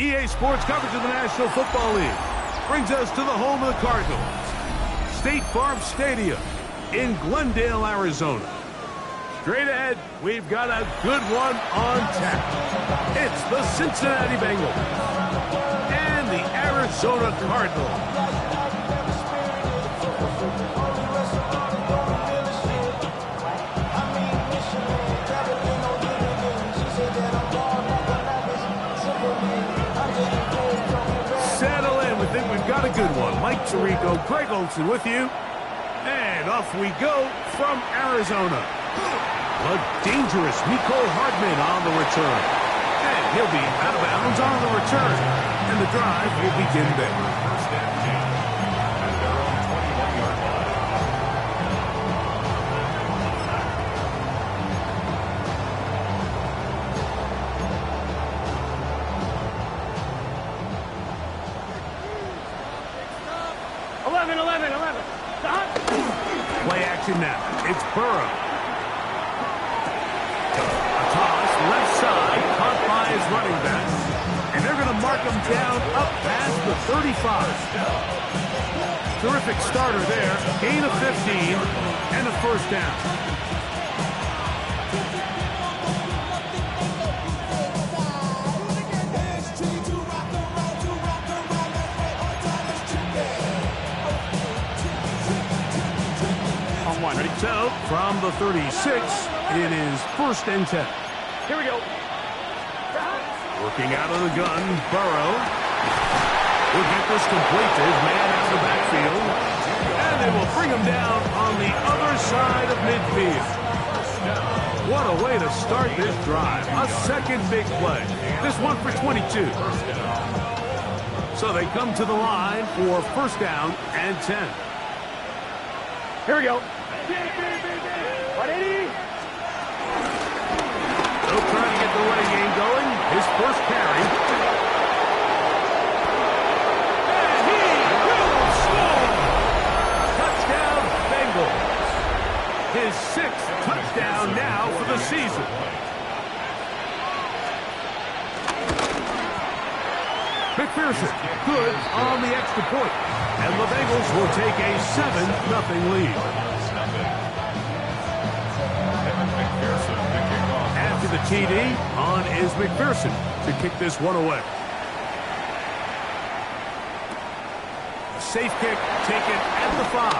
EA Sports coverage of the National Football League brings us to the home of the Cardinals, State Farm Stadium in Glendale, Arizona. Straight ahead, we've got a good one on tap. It's the Cincinnati Bengals and the Arizona Cardinals. Settle in, we think we've got a good one. Mike Tirico, Greg Olsen with you. And off we go from Arizona. A dangerous Mecole Hardman on the return. And he'll be out of bounds on the return. And the drive will begin there. First down, at their own 21-yard line. Play action now. It's Burrow. A toss, left side, caught by his running back. And they're going to mark him down up past the 35. Terrific starter there. Gain of 15 and a first down. So, from the 36, it is 1st and 10. Here we go. Working out of the gun, Burrow will get this complete to his man out of the backfield. And they will bring him down on the other side of midfield. What a way to start this drive. A second big play. This one for 22. So they come to the line for 1st down and 10. Here we go. Still trying to get the running game going. His first carry. And he will score! Touchdown, Bengals. His 6th touchdown now for the season. McPherson, good on the extra point. And the Bengals will take a 7-0 lead. After the TD, on is McPherson to kick this one away. A safe kick taken at the 5.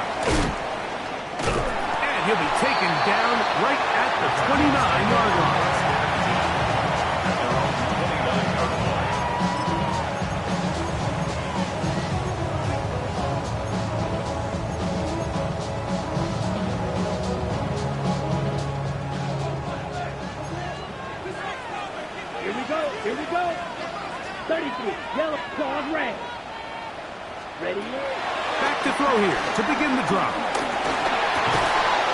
And he'll be taken down right at the 29-yard line. Here we go. 33, yellow, claws, red. Ready? Back to throw here to begin the drive.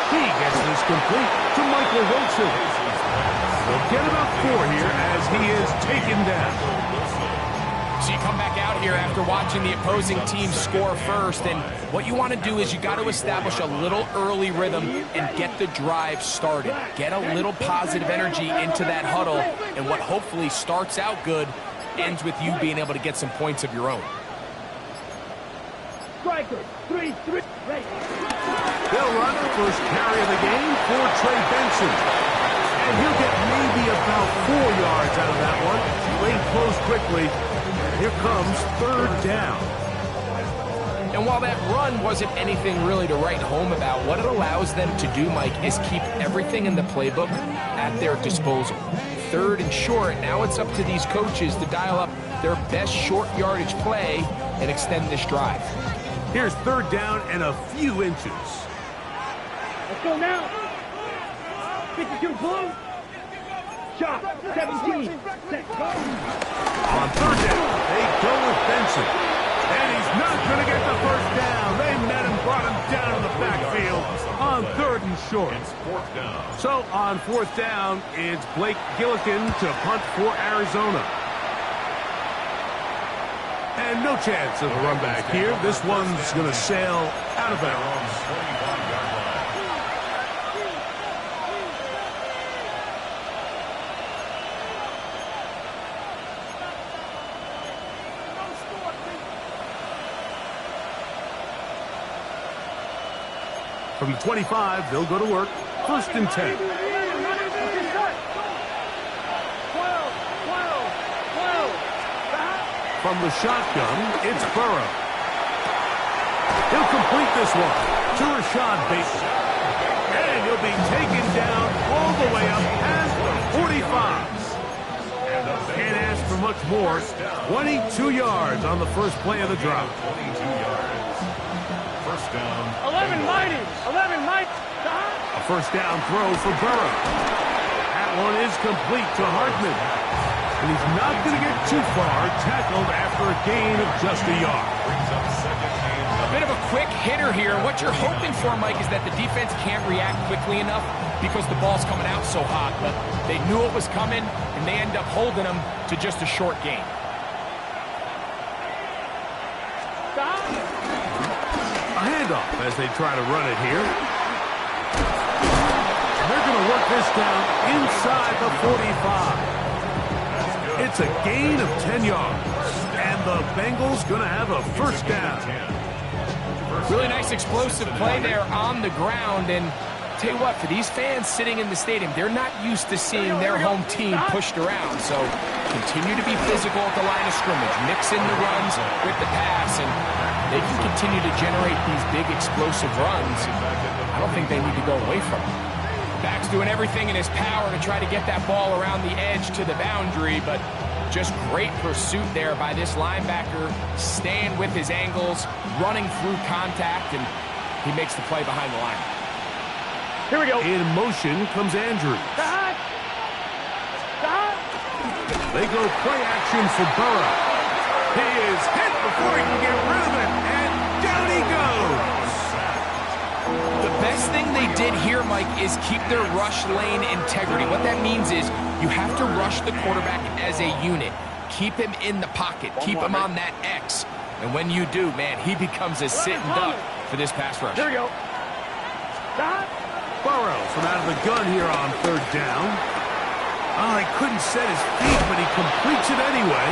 He gets this complete to Michael Wilson. They'll get about 4 here as he is taken down. So you come back out here after watching the opposing team score first, and what you want to do is you got to establish a little early rhythm and get the drive started. Get a little positive energy into that huddle, and what hopefully starts out good ends with you being able to get some points of your own. Striker, 3-3, ready. They'll run the first carry of the game for Trey Benson. And he'll get maybe about 4 yards out of that one. Playing close quickly. Here comes 3rd down. And while that run wasn't anything really to write home about, what it allows them to do, Mike, is keep everything in the playbook at their disposal. 3rd and short, now it's up to these coaches to dial up their best short yardage play and extend this drive. Here's 3rd down and a few inches. Let's go now. 52 blue. Shot, 17. Set, go. On 3rd down, they go with Benson. And he's not going to get the 1st down. They met him, brought him down to the backfield on 3rd and short. So on 4th down, it's Blake Gillikin to punt for Arizona. And no chance of a run back here. This one's going to sail out of bounds. From the 25, they'll go to work. 1st and 10. From the shotgun, it's Burrow. He'll complete this one to Rashad Bateman. And he'll be taken down all the way up past the 45. Can't ask for much more. 22 yards on the first play of the drive. 22 yards. First down. 11 mighty. 11 mighty. A first down throw for Burrow. That one is complete to Hartman. And he's not going to get too far, tackled after a gain of just a yard. Brings up second and A bit of a quick hitter here. What you're hoping for, Mike, is that the defense can't react quickly enough because the ball's coming out so hot. But they knew it was coming, and they end up holding them to just a short gain. A handoff as they try to run it here. They're going to work this down inside the 45. It's a gain of 10 yards, and the Bengals going to have a first down. Really nice explosive play there on the ground, and tell you what, for these fans sitting in the stadium, they're not used to seeing their home team pushed around, so continue to be physical at the line of scrimmage, mix in the runs with the pass, and they can continue to generate these big explosive runs. I don't think they need to go away from it. Back's doing everything in his power to try to get that ball around the edge to the boundary, but just great pursuit there by this linebacker, staying with his angles, running through contact, and he makes the play behind the line. Here we go. In motion comes Andrews. They go play action for Burrow. He is hit before he can get rid of it, and down he goes. The best thing they did here, Mike, is keep their rush lane integrity. What that means is you have to rush the quarterback as a unit. Keep him in the pocket. Keep him on that X. And when you do, man, he becomes a sitting duck for this pass rush. Here we go. Burrow from out of the gun here on 3rd down. Oh, he couldn't set his feet, but he completes it anyway.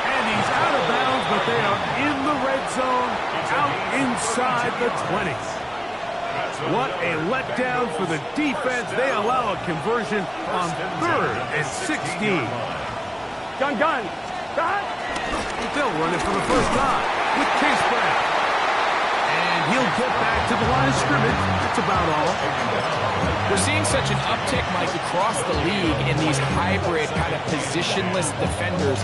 And he's out of bounds, but they are in the red zone, out inside the 20. What a letdown for the defense. They allow a conversion on 3rd and 16. Gun. They'll run it for the first time with Chase Brown. And he'll get back to the line of scrimmage. That's about all. We're seeing such an uptick, Mike, across the league in these hybrid kind of positionless defenders,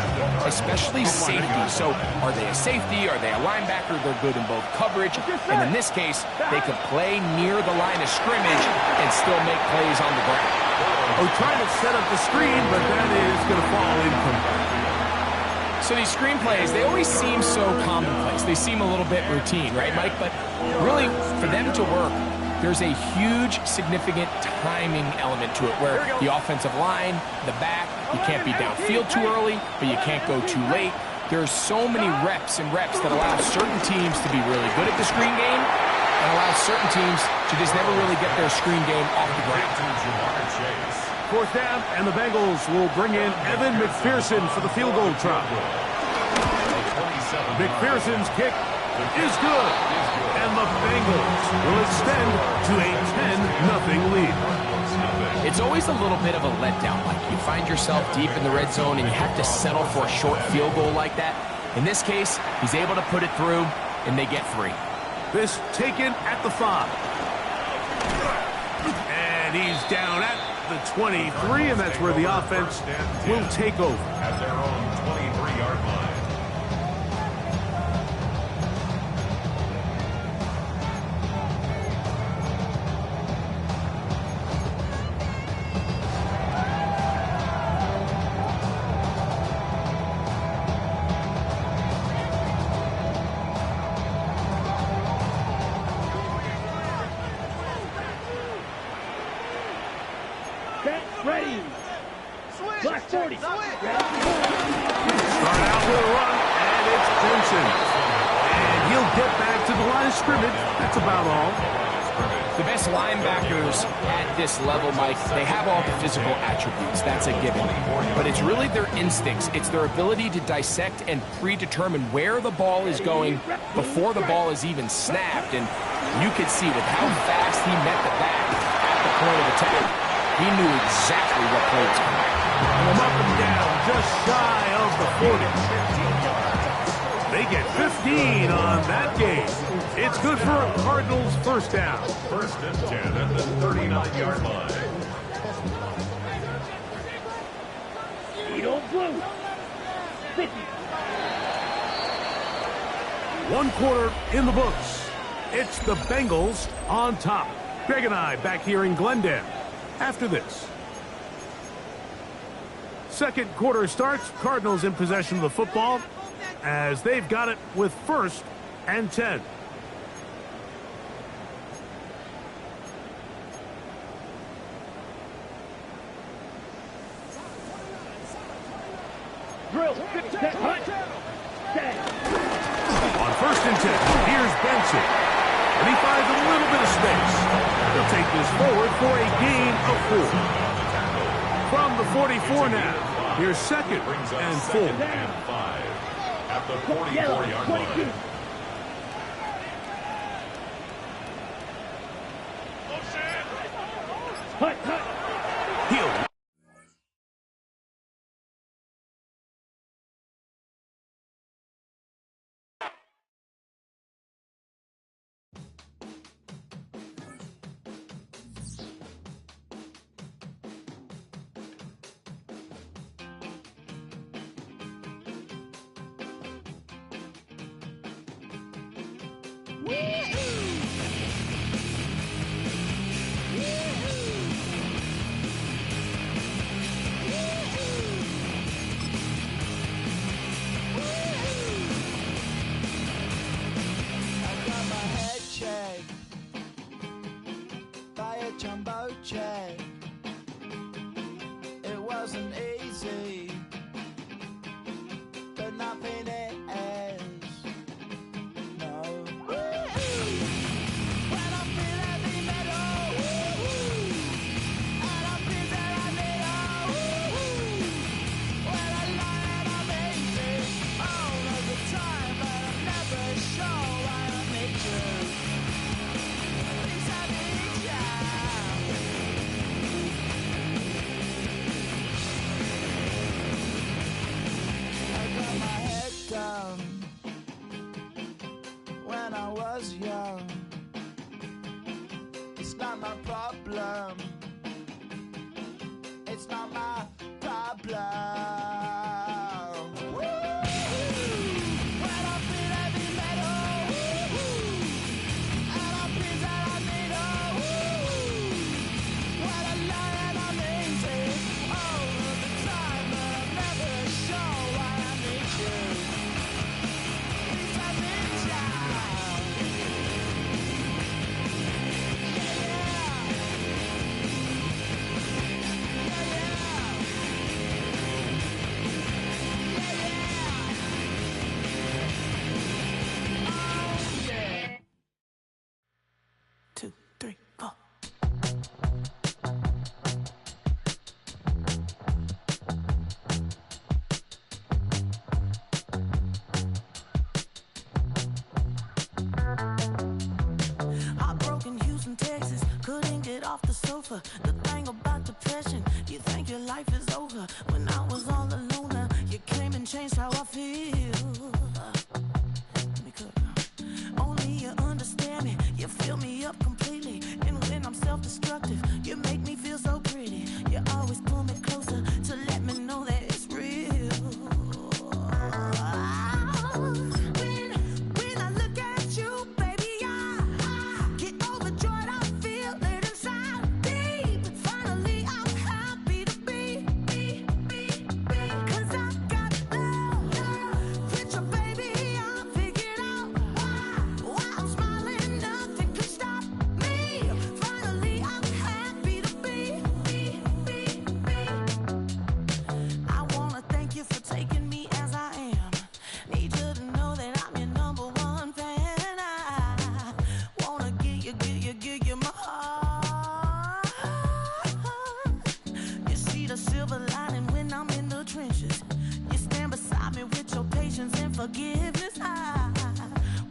especially safety. So are they a safety? Are they a linebacker? They're good in both coverage. And in this case, they could play near the line of scrimmage and still make plays on the ground. Oh, trying to set up the screen, but that is going to fall incomplete. So these screen plays, they always seem so commonplace. They seem a little bit routine, right, Mike? But really, for them to work, there's a huge, significant timing element to it where the offensive line, the back, you can't be downfield too early, but you can't go too late. There's so many reps that allow certain teams to be really good at the screen game and allow certain teams to just never really get their screen game off the ground. 4th down, and the Bengals will bring in Evan McPherson for the field goal try. McPherson's kick is good, and the Bengals will extend to a 10-0 lead. It's always a little bit of a letdown. Like you find yourself deep in the red zone, and you have to settle for a short field goal like that. In this case, he's able to put it through, and they get 3. This taken at the 5. And he's down at the 23, and that's where the offense will take over. At their own 23-yard line. Ready. Black 40. Start out with a run, and it's Benson. And he'll get back to the line of scrimmage. That's about all. The best linebackers at this level, Mike, they have all the physical attributes. That's a given. But it's really their instincts. It's their ability to dissect and predetermine where the ball is going before the ball is even snapped. And you could see with how fast he met the back at the point of attack, he knew exactly what play was coming. And up and down, just shy of the 40. They get 15 on that game. It's good for a Cardinals first down. First and 10 at the 39-yard line. Eagle blue. 50. 1 quarter in the books. It's the Bengals on top. Greg and I back here in Glendale after this. Second quarter starts. Cardinals in possession of the football as they've got it with 1st and 10. Drill. 50. Hut. 10. On 1st and 10, here's Benson. And he finds a little bit of space. He'll take this forward for a gain of 4. From the 44 now, here's 2nd and 4. 2nd and 5 at the 44-yard line. Hut. Hut. He'll jumbo jet. It wasn't easy, but nothing is. No. When I feel heavy metal, and I feel that I need when I lie and I'm easy all of the time, but I'm never sure why I need you. Please I need you. Down when I was young. It's not my problem. It's not my problem. When I feel heavy metal, and I feel that I need when I lie and I'm easy all of the time, but I'm never sure why I need you. Texas, couldn't get off the sofa. The thing about depression, you think your life is over. When I was all alone, you came and changed how I feel. Let me cook. Only you understand me, you fill me up completely. And when I'm self-destructive, you make me feel so pretty. You always pull me closer to let me know that it's real. When I look at you, baby, I get overjoyed. I feel it inside deep. Finally, I'm happy to be. 'Cause I got love. Picture, baby. forgiveness. I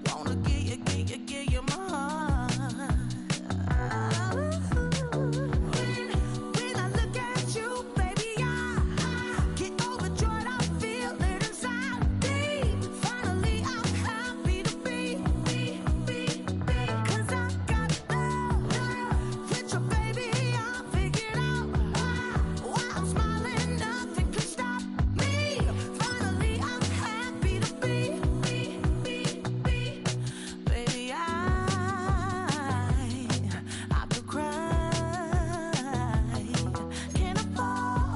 wanna give you my heart. When I look at you, baby, I get overjoyed. I feel it inside me. Finally, I'm happy to be. 'Cause I got love with your baby. I figured out why I'm smiling. Nothing can stop me. Finally, I'm happy to be. Baby, I could cry. Can I fall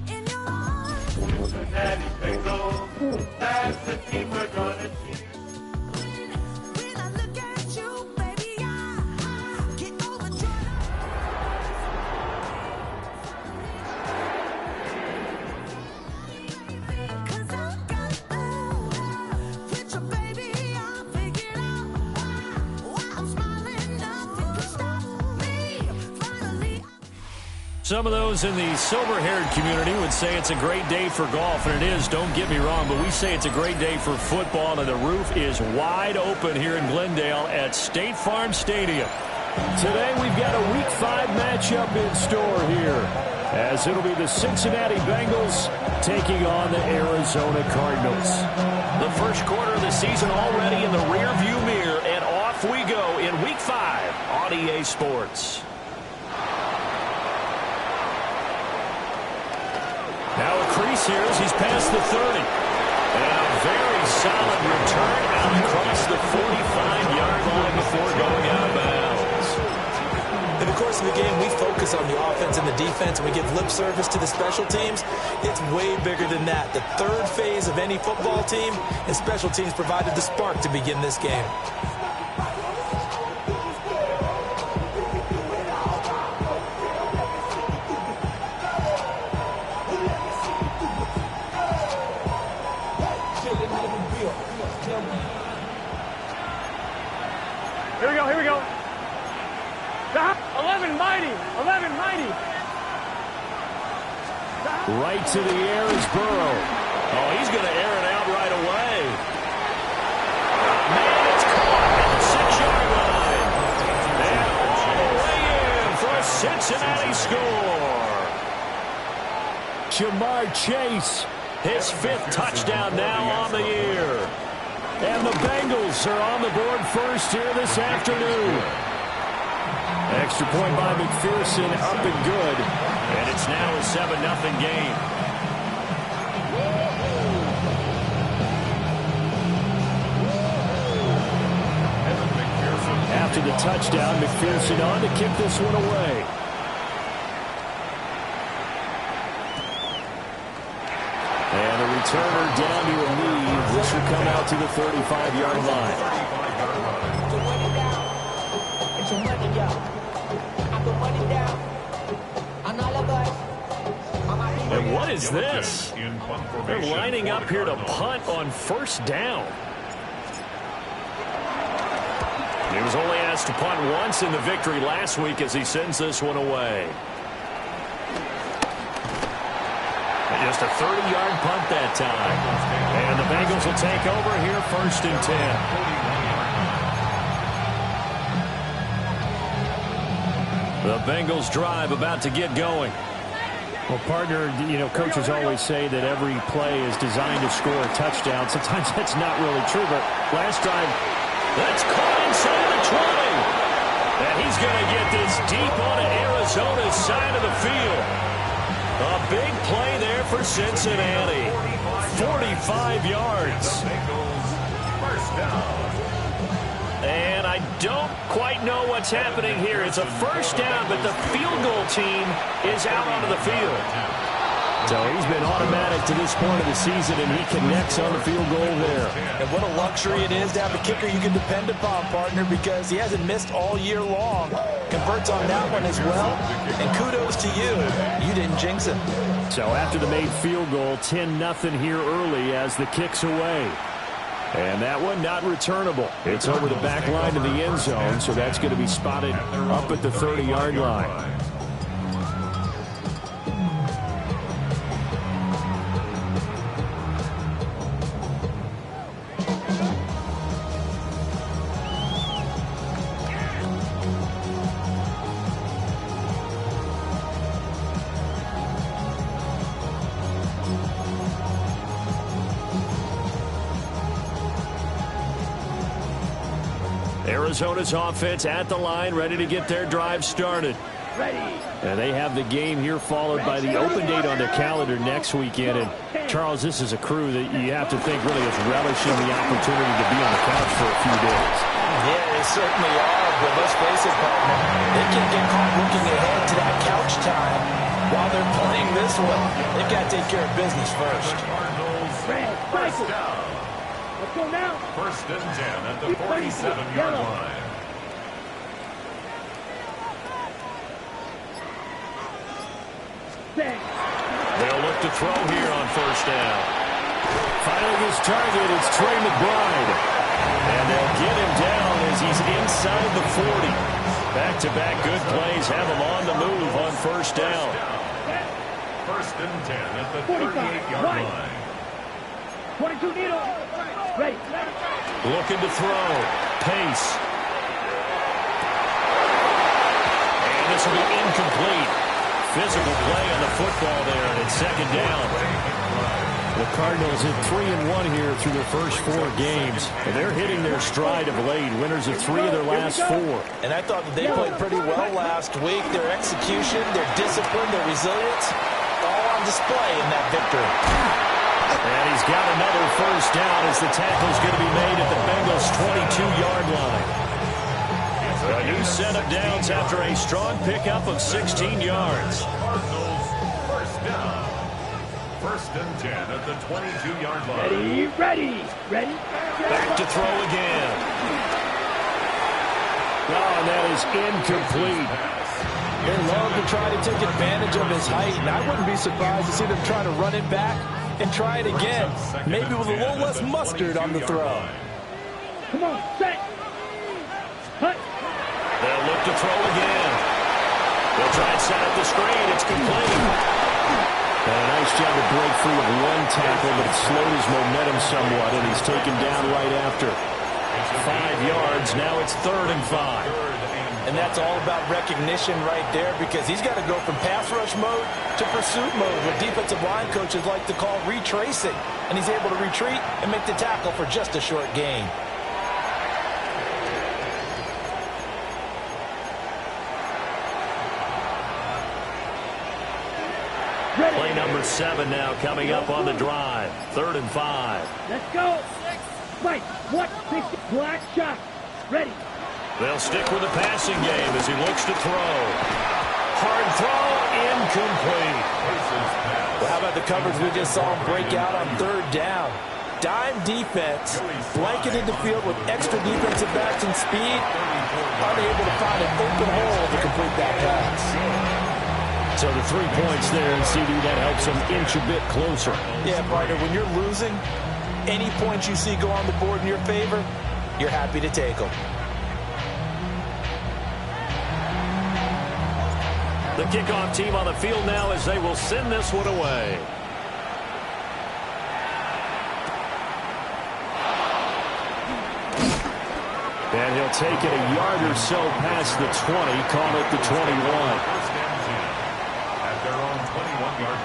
in your arms? When I look at you, baby, I get overjoyed. 'Cause I got love with your baby. I figured out why I'm smiling. Nothing can stop me. Finally. Some of those in the silver-haired community would say it's a great day for golf, and it is, don't get me wrong, but we say it's a great day for football, and the roof is wide open here in Glendale at State Farm Stadium. Today we've got a Week 5 matchup in store here, as it'll be the Cincinnati Bengals taking on the Arizona Cardinals. The first quarter of the season already in the rearview mirror, and off we go in Week 5 on EA Sports. Now a crease here as he's past the 30. And a very solid return out across the 45-yard line before going out of bounds. In the course of the game, we focus on the offense and the defense, and we give lip service to the special teams. It's way bigger than that. The third phase of any football team, and special teams provided the spark to begin this game. Here we go. 11 mighty. Right to the air is Burrow. Oh, he's going to air it out right away. Man, it's caught at the 6-yard line. And all the way in for a Cincinnati score. Jamar Chase, his 5th touchdown now on the year. And the Bengals are on the board first here this afternoon. Extra point by McPherson, up and good. And it's now a 7-0 game. After the touchdown, McPherson on to kick this one away. And the returner down to a knee. This will come out to the 35-yard line. And what is this? They're lining up here to punt on first down. He was only asked to punt once in the victory last week as he sends this one away. And just a 30-yard punt that time. And the Bengals will take over here first and 10. The Bengals drive about to get going. Well, partner, coaches always say that every play is designed to score a touchdown. Sometimes that's not really true, but last drive, that's caught inside the 20. And he's going to get this deep onto Arizona's side of the field. A big play there for Cincinnati. 45 yards. First down. And I don't quite know what's happening here. It's a first down, but the field goal team is out onto the field. So he's been automatic to this point of the season, and he connects on the field goal there. And what a luxury it is to have a kicker you can depend upon, partner, because he hasn't missed all year long. Converts on that one as well. And kudos to you. You didn't jinx him. So after the made field goal, 10-0 here early as the kick's away. And that one not returnable. It's over the back line to the end zone, so that's going to be spotted up at the 30-yard line. Arizona's offense at the line, ready to get their drive started. And they have the game here followed by the open date on their calendar next weekend. And, Charles, this is a crew that you have to think really is relishing the opportunity to be on the couch for a few days. Yeah, they certainly are, but let's face it, partner, they can't get caught looking ahead to that couch time while they're playing this one. They've got to take care of business first. Let's go now. First and 10 at the 47-yard line. They'll look to throw here on first down. Finding his target, it's Trey McBride. And they'll get him down as he's inside the 40. Back-to-back good plays have him on the move on first down. First and 10 at the 38-yard line. 22 needle. Ready. Looking to throw. Pace. And this will be incomplete. Physical play on the football there, and it's second down. The Cardinals at 3-1 here through their first 4 games. And they're hitting their stride of late, winners of 3 of their last 4. And I thought that they played pretty well last week. Their execution, their discipline, their resilience, all on display in that victory. And he's got another first down as the tackle's going to be made at the Bengals' 22-yard line. A new set of downs after a strong pickup of 16 yards. First down. First and 10 at the 22-yard line. Ready. Back to throw again. Oh, and that is incomplete. They love to try to take advantage of his height, and I wouldn't be surprised to see them try to run it back and try it again, maybe with a little less mustard on the throw. Come on, set. Hut. They'll look to throw again. They'll try and set up the screen. It's complete. And a nice job to break free of one tackle, but it slowed his momentum somewhat, and he's taken down right after. 5 yards. Now it's 3rd and 5. And that's all about recognition right there, because he's got to go from pass rush mode to pursuit mode, what defensive line coaches like to call retracing. And he's able to retreat and make the tackle for just a short gain. Play number 7 now coming up on the drive. 3rd and 5. Let's go. Right. What? Black shot. Ready. They'll stick with the passing game as he looks to throw. Hard throw, incomplete. Well, how about the coverage we just saw him break out on 3rd down? Dime defense, blanketed the field with extra defensive backs and speed, unable to find an open hole to complete that pass. So the 3 points there, and CD, that helps him inch a bit closer. Yeah, partner, when you're losing, any points you see go on the board in your favor, you're happy to take them. The kickoff team on the field now as they will send this one away. And he'll take it a yard or so past the 20, call it the 21. First and 10 at their own 21-yard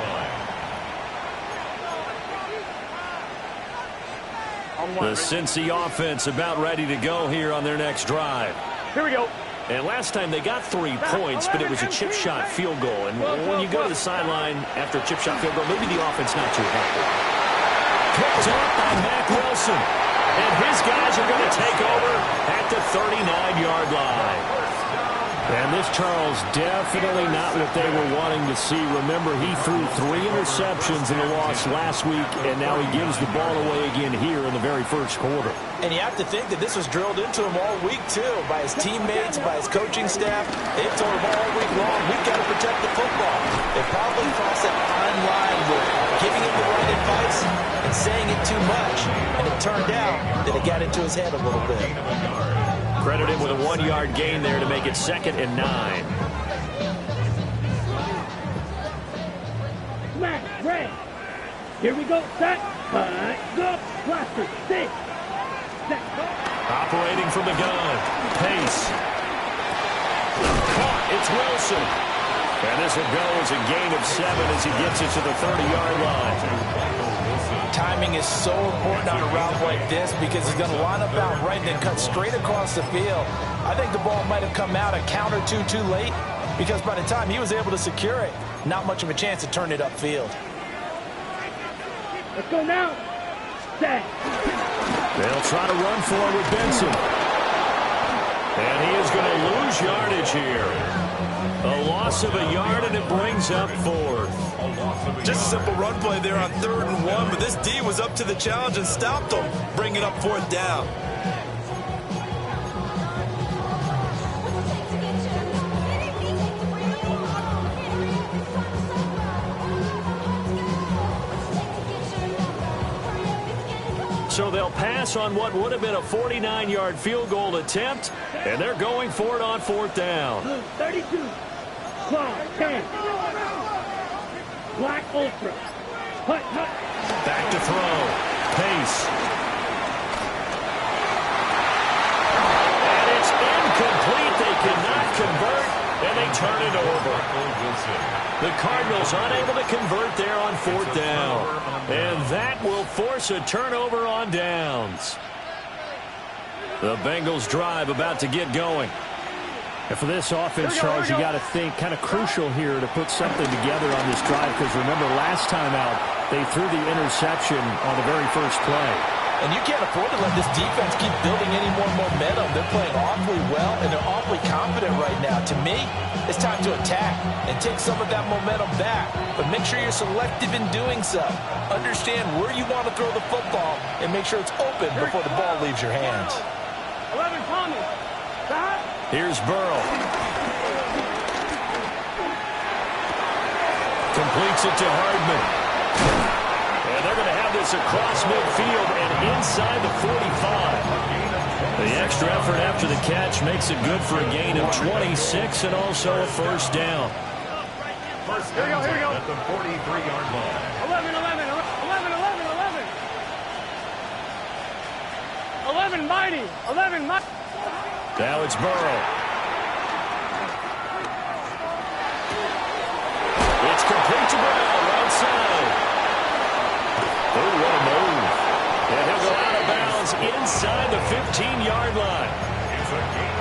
line. The Cincy offense about ready to go here on their next drive. Here we go. And last time they got 3 points, but it was a chip shot field goal. And when you go to the sideline after a chip shot field goal, maybe the offense not too happy. Picked up by Mack Wilson. And his guys are going to take over at the 39-yard line. And this, Charles, definitely not what they were wanting to see. Remember, he threw 3 interceptions in the loss last week, and now he gives the ball away again here in the very first quarter. And you have to think that this was drilled into him all week, too, by his teammates, by his coaching staff. They've told him all week long, we've got to protect the football. They probably crossed that fine line with giving him the right advice and saying it too much. And it turned out that it got into his head a little bit. Credit him with a 1-yard gain there to make it 2nd and 9. Smack. Red. Here we go. Set. Go. Blaster. 6. Set. Operating from the gun. Pace. Caught. It's Wilson. And this will go as a gain of 7 as he gets it to the 30-yard line. Timing is so important on a route like this because he's going to line up out right and then cut straight across the field. I think the ball might have come out a count or two too late because by the time he was able to secure it, not much of a chance to turn it upfield. Let's go now. Set. They'll try to run for it with Benson. And he is going to lose yardage here. A loss of a yard, and it brings up fourth. Just a simple run play there on 3rd and 1, but this D was up to the challenge and stopped them, bringing up 4th down. So they'll pass on what would have been a 49-yard field goal attempt, and they're going for it on 4th down. 32. Claw, 10. Black Ultra. Hut, hut. Back to throw. Pace. And it's incomplete. They cannot convert, and they turn it over. The Cardinals unable to convert there on 4th down. And that will force a turnover on downs. The Bengals drive about to get going. And for this offense, Charles, you got to think kind of crucial here to put something together on this drive because remember last time out they threw the interception on the very first play. And you can't afford to let this defense keep building any more momentum. They're playing awfully well, and they're awfully confident right now. To me, it's time to attack and take some of that momentum back. But make sure you're selective in doing so. Understand where you want to throw the football and make sure it's open before the ball leaves your hands. 11 Thomas. Stop. Here's Burrow. Completes it to Hardman. And they're going to have this across midfield and inside the 45. The extra effort after the catch makes it good for a gain of 26 and also a first down. First down at the 43-yard line. 11, mighty. 11, mighty. Now it's Burrow. It's complete to Brown, right side. Oh, what a move. And he'll go out of bounds inside the 15-yard line.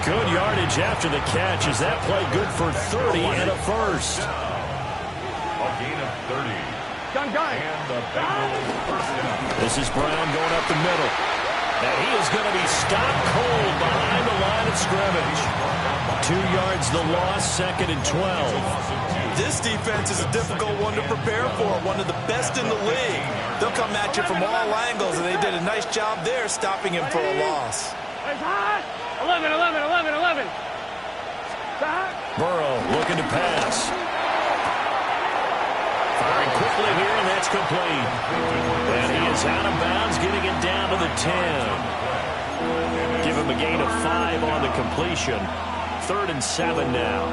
Good yardage after the catch. Is that play good for 30 and a first? A gain of 30. Done. And the Bengals first down. This is Brown going up the middle. And he is going to be stopped cold behind the line of scrimmage. 2 yards the loss, 2nd and 12. This defense is a difficult one to prepare for, one of the best in the league. They'll come at you from all angles, and they did a nice job there stopping him for a loss. 11. Burrow looking to pass. Firing quickly here, and that's complete. And he is out of bounds, getting it down to the 10. Give him a gain of 5 on the completion. 3rd and 7 now.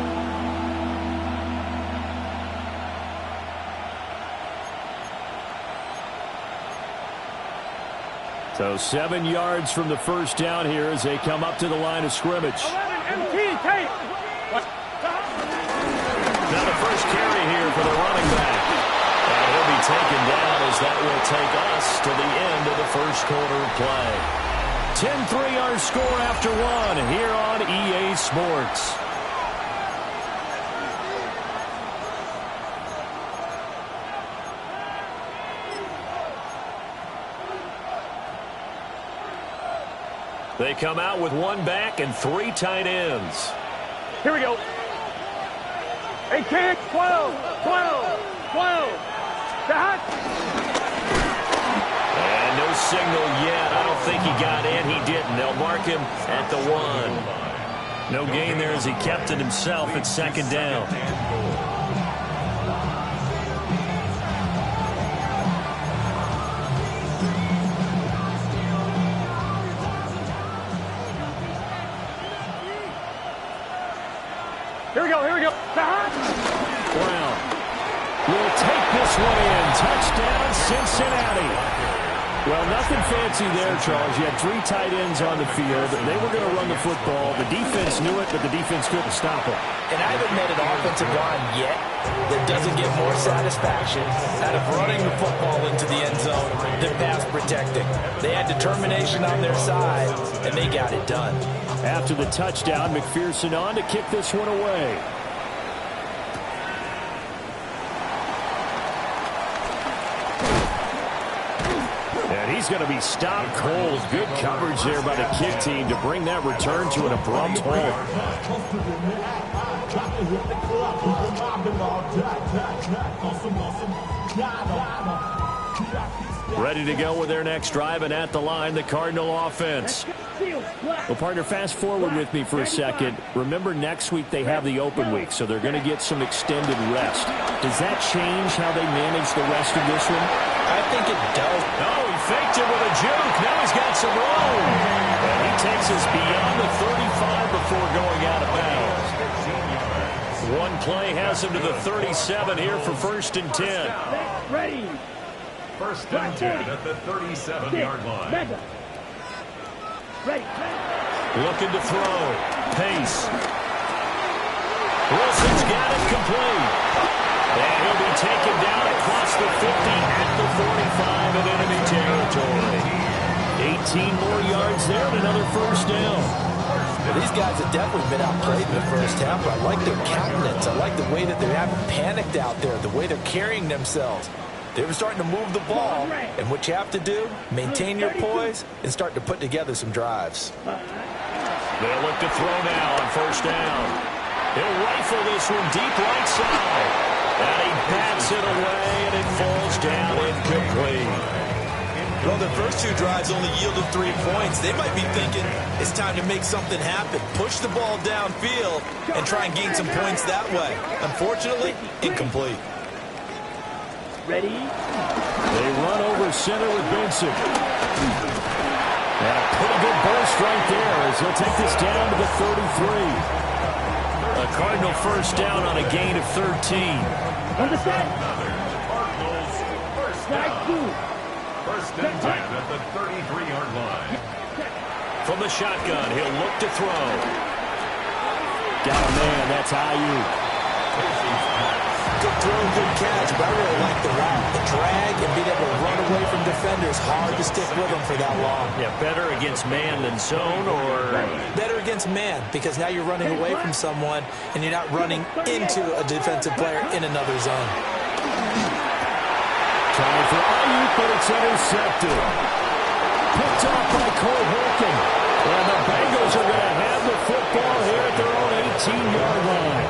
So 7 yards from the first down here as they come up to the line of scrimmage. 11, MT, tape. Now the first carry here for the running back. And he'll be taken down as that will take us to the end of the first quarter of play. 10-3 our score after 1 here on EA Sports. They come out with 1 back and 3 tight ends. Here we go. 8, 10, 12. Stop. And no signal yet. I don't think he got in. He didn't. They'll mark him at the 1. No gain there as he kept it himself at 2nd down. Here we go. Stop. Brown will take this one in. Touchdown, Cincinnati. Well, nothing fancy there, Charles. You had 3 tight ends on the field. They were going to run the football. The defense knew it, but the defense couldn't stop it. And I haven't met an offensive line yet There doesn't get more satisfaction out of running the football into the end zone than pass protecting. They had determination on their side, and they got it done. After the touchdown, McPherson on to kick this one away. And he's going to be stopped cold. Good coverage there by the kick team to bring that return to an abrupt halt. Ready to go with their next drive, and at the line, the Cardinal offense. Well, partner, fast forward with me for a second. Remember, next week they have the open week, so they're going to get some extended rest. Does that change how they manage the rest of this one? I think it does. Oh, he faked it with a juke. Now he's got some room. And he takes us beyond the 35 before going out of bounds. One play has him to the 37 here for 1st and 10. Ready. 1st and 10 at the 37-yard line. Ready. Looking to throw. Pace. Wilson's got it complete. And he'll be taken down across the 50 at the 45 in enemy territory. 18 more yards there and another 1st down. Well, these guys have definitely been outplayed in the first half, but I like their countenance. I like the way that they haven't panicked out there, the way they're carrying themselves. They were starting to move the ball, and what you have to do, maintain your poise and start to put together some drives. They'll look to throw now on 1st down. He'll rifle this one deep right side. And he bats it away, and it falls down incomplete. Well, their first 2 drives only yielded 3 points. They might be thinking it's time to make something happen. Push the ball downfield and try and gain some points that way. Unfortunately, incomplete. Ready. They run over center with Benson. And a pretty good burst right there as he'll take this down to the 33. A Cardinal 1st down on a gain of 13. Understand? Cardinals 1st down. 1st and 10 at the 33-yard line. From the shotgun, he'll look to throw. Got a man, that's Ayuk. Good throw, good catch, but I really like the route. The drag and being able to run away from defenders, hard to stick with them for that long. Yeah, better against man than zone, or? Better against man, because now you're running away from someone and you're not running into a defensive player in another zone. Trying for Ayuk, but it's intercepted. Picked off by Cole Holcomb. And the Bengals are going to have the football here at their own 18-yard line.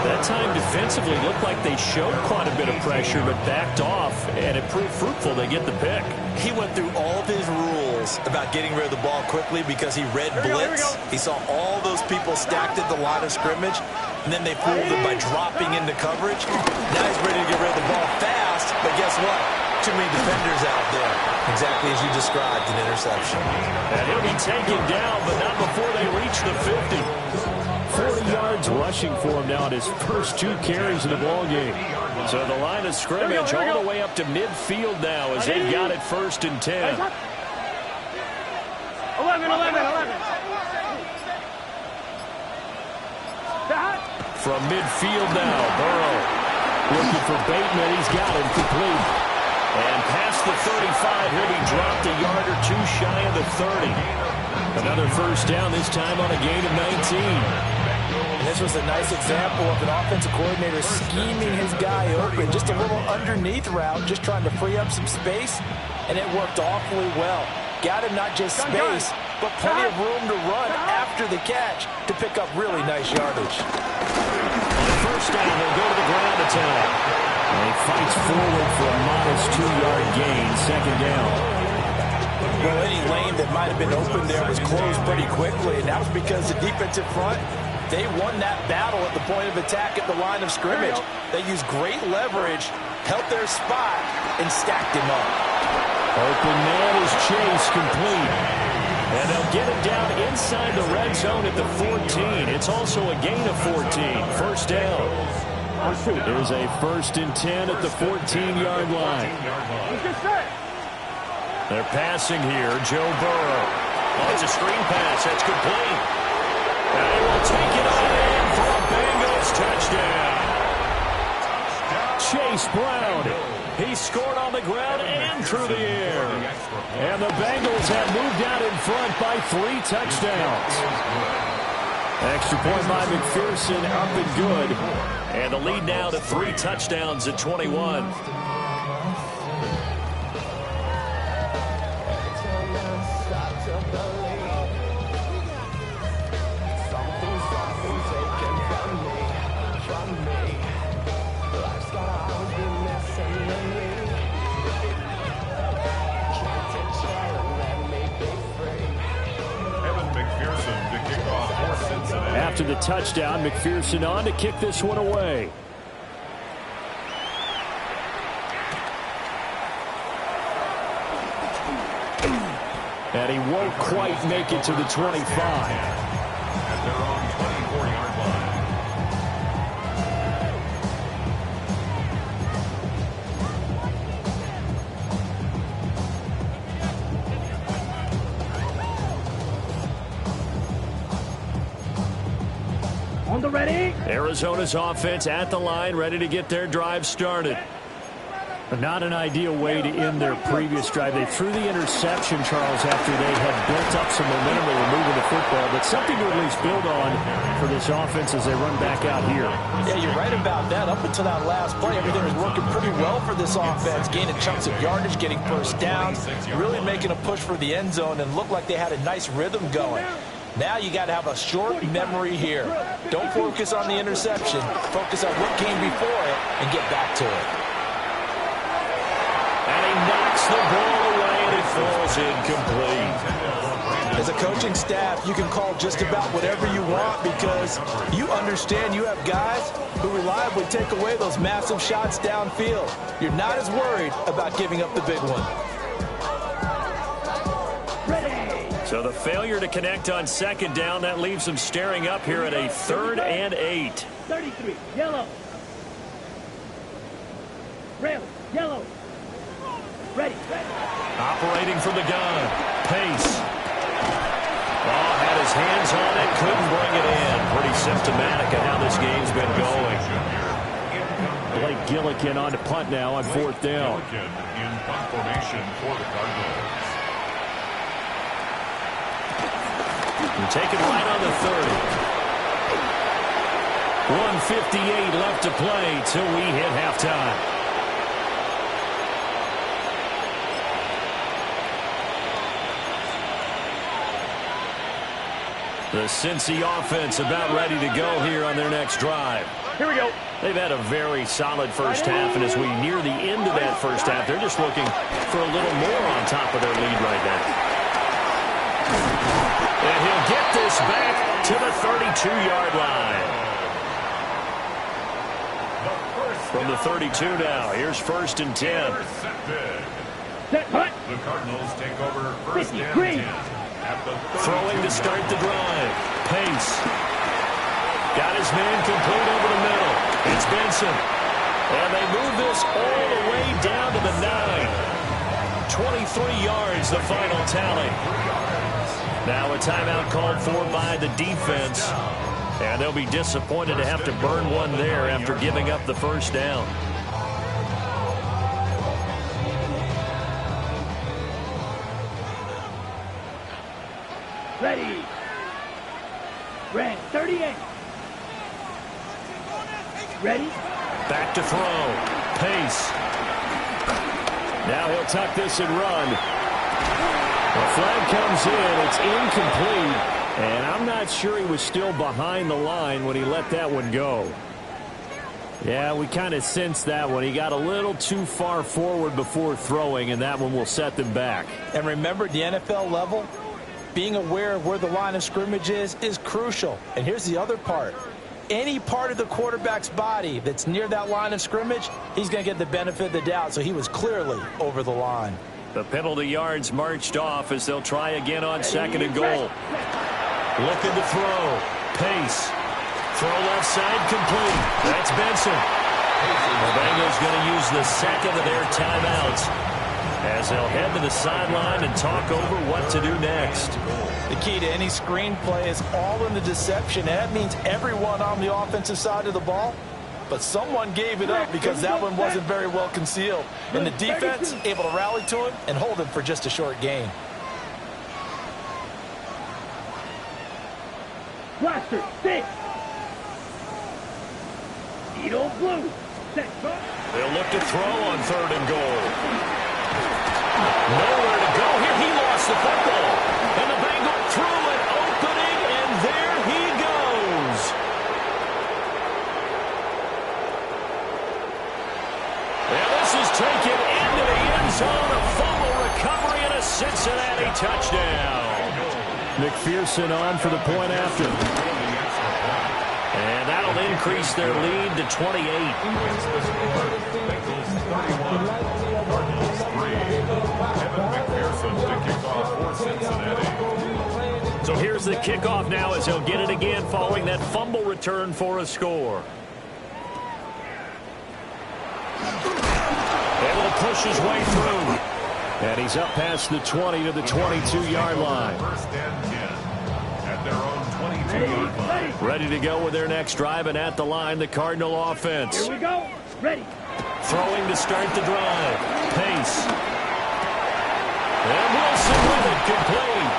That time defensively looked like they showed quite a bit of pressure, but backed off, and it proved fruitful. They get the pick. He went through all of his rules about getting rid of the ball quickly because he read blitz. He saw all those people stacked at the line of scrimmage, and then they fooled him by dropping into coverage. Now he's ready to get rid of the ball fast, but guess what? Too many defenders out there. Exactly as you described, an interception. And he'll be taken down, but not before they reach the 50. 40 yards rushing for him now in his first 2 carries of the ball game. So the line of scrimmage all the way up to midfield now as they've got it 1st and 10. 11. From midfield now, Burrow looking for Bateman. He's got him complete. And past the 35, he'll be dropped a yard or 2 shy of the 30. Another 1st down, this time on a gain of 19. And this was a nice example of an offensive coordinator scheming his guy open. Just a little underneath route, just trying to free up some space, and it worked awfully well. Got him not just space, but plenty of room to run after the catch to pick up really nice yardage. On 1st down, they'll go to the ground attack. And he fights forward for a modest 2-yard gain, 2nd down. Well, any lane that might have been open there was closed pretty quickly, and that was because the defensive front, they won that battle at the point of attack at the line of scrimmage. They used great leverage, held their spot, and stacked him up. Open man is Chase, complete. And they'll get him down inside the red zone at the 14. It's also a gain of 14. 1st down. There's a 1st and 10 at the 14-yard line. They're passing here. Joe Burrow. Oh, it's a screen pass. That's complete. And they will take it on in for a Bengals touchdown. Chase Brown. He scored on the ground and through the air. And the Bengals have moved out in front by 3 touchdowns. Extra point by McPherson, up and good. And the lead now to 3 touchdowns at 21. After the touchdown, McPherson on to kick this one away. And he won't quite make it to the 25. At their own 24-yard line. On the ready. Arizona's offense at the line, ready to get their drive started. Not an ideal way to end their previous drive. They threw the interception, Charles, after they had built up some momentum. They were moving the football, but something to at least build on for this offense as they run back out here. Yeah, you're right about that. Up until that last play, everything was working pretty well for this offense, gaining chunks of yardage, getting first downs, really making a push for the end zone, and looked like they had a nice rhythm going. Now you got to have a short memory here. Don't focus on the interception. Focus on what came before it and get back to it. And he knocks the ball away, and it falls incomplete. As a coaching staff, you can call just about whatever you want because you understand you have guys who reliably take away those massive shots downfield. You're not as worried about giving up the big one. So the failure to connect on second down, that leaves them staring up here at a 3rd and 8. 33, yellow. Red, yellow. Ready. Operating from the gun. Pace. Oh, had his hands on it, couldn't bring it in. Pretty symptomatic of how this game's been going. Blake Gillikin on to punt now on 4th down. In punt formation for the Cardinals. And taken right on the 30. 1:58 left to play till we hit halftime. The Cincy offense about ready to go here on their next drive. Here we go. They've had a very solid first half, and as we near the end of that first half, they're just looking for a little more on top of their lead right now. And he'll get this back to the 32-yard line. From the 32 now, here's 1st and 10. The Cardinals take over 1st and 10. Throwing to start the drive. Pace. Got his man complete over the middle. It's Benson. And they move this all the way down to the 9. 23 yards, the final tally. Now a timeout called for by the defense. And they'll be disappointed to have to burn one there after giving up the first down. Ready. Red, 38. Ready. Back to throw. Pace. Now he'll tuck this and run. The flag comes in. It's incomplete. And I'm not sure he was still behind the line when he let that one go. Yeah, we kind of sensed that one. He got a little too far forward before throwing, and that one will set them back. And remember, at the NFL level, being aware of where the line of scrimmage is crucial. And here's the other part. Any part of the quarterback's body that's near that line of scrimmage, he's going to get the benefit of the doubt. So he was clearly over the line. The penalty yards marched off as they'll try again on 2nd and goal. Looking to throw. Pace. Throw left side complete. That's Benson. The Bengals going to use the second of their timeouts as they'll head to the sideline and talk over what to do next. The key to any screen play is all in the deception, and that means everyone on the offensive side of the ball but someone gave it up because that one wasn't very well concealed. And the defense able to rally to him and hold him for just a short gain. Blaster, 6. Edo blue. Set. They'll look to throw on 3rd and goal. Nowhere to go here. He lost the football. And the Bengals threw an opening, and there he goes. And this is taken into the end zone. A fumble recovery and a Cincinnati touchdown. McPherson on for the point after. And that'll increase their lead to 28. Bengals 31, Cardinals 3. Evan McPherson to kick off for Cincinnati. So here's the kickoff now as he'll get it again following that fumble return for a score. Able to push his way through. And he's up past the 20 to the 22-yard line. First and 10 at their own 22-yard line. Ready to go with their next drive, and at the line, the Cardinal offense. Here we go. Ready. Throwing to start the drive. Pace. And Wilson with it, complete.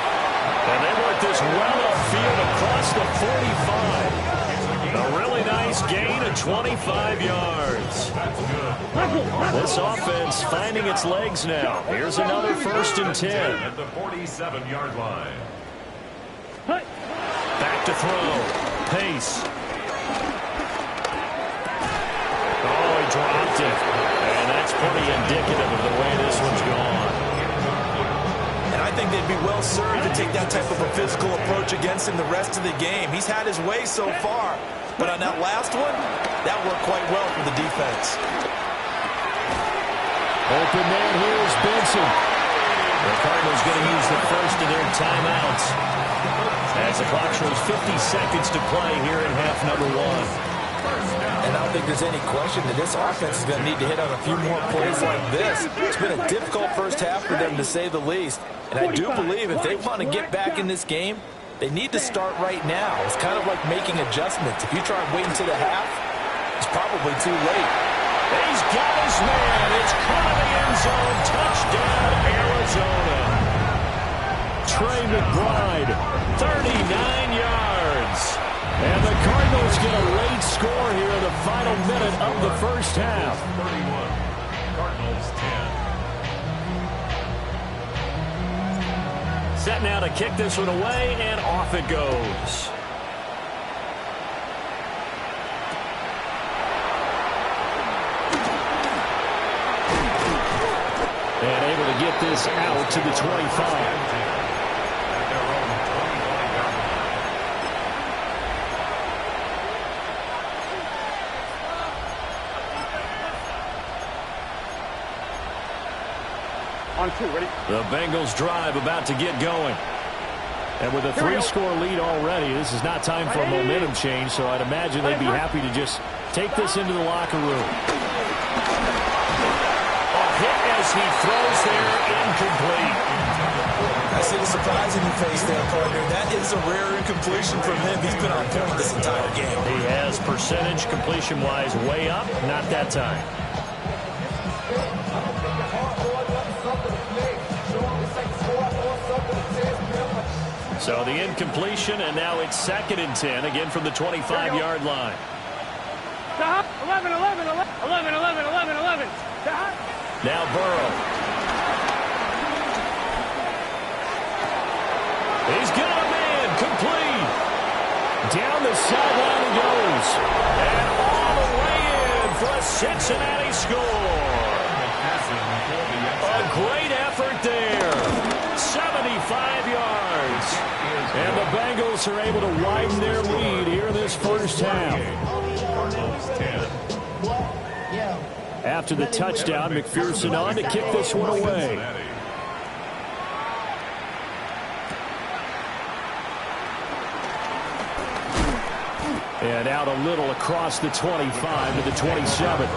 And they work this well upfield across the 45. A really nice gain of 25 yards. This offense finding its legs now. Here's another 1st and 10. At the 47-yard line. Back to throw. Pace. Oh, he dropped it. And that's pretty indicative of the way this one's gone. And I think they'd be well served to take that type of a physical approach against him the rest of the game. He's had his way so far. But on that last one, that worked quite well for the defense. Open man here is Benson. The Cardinals going to use the first of their timeouts as the clock shows 50 seconds to play here in half number 1. And I don't think there's any question that this offense is going to need to hit on a few more plays like this. It's been a difficult first half for them, to say the least. And I do believe if they want to get back in this game, they need to start right now. It's kind of like making adjustments. If you try and wait until the half, it's probably too late. He's got his man. It's caught in the end zone. Touchdown, Arizona. Trey McBride, 39 yards. And the Cardinals get a late score here in the final minute of the first half. 31, Cardinals 10. Set now to kick this one away, and off it goes. And able to get this out to the 25. On 2, ready? The Bengals drive about to get going. And with a 3-score lead already, this is not time for a momentum change, so I'd imagine they'd be happy to just take this into the locker room. A hit as he throws there, incomplete. I see the surprise in your face there, partner. That is a rare incompletion from him. He's been on point this entire game. He has percentage completion-wise way up, not that time. So the incompletion, and now it's 2nd and 10, again from the 25-yard line. 11, 11, 11, 11, 11, 11, 11. Now Burrow. He's got a man, complete. Down the sideline he goes. And all the way in for a Cincinnati score. A great effort there. 75 yards. And the Bengals are able to widen their lead here in this first half. After the touchdown, McPherson on to kick this one away. And out a little across the 25 to the 27.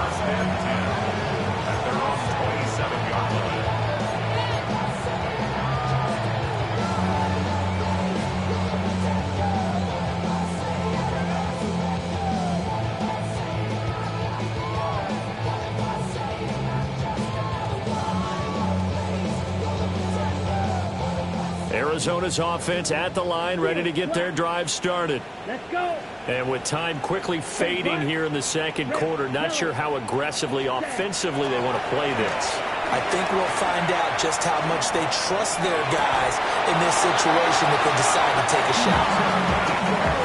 Arizona's offense at the line, ready to get their drive started. Let's go. And with time quickly fading here in the second quarter, not sure how aggressively, offensively they want to play this. I think we'll find out just how much they trust their guys in this situation if they decide to take a shot.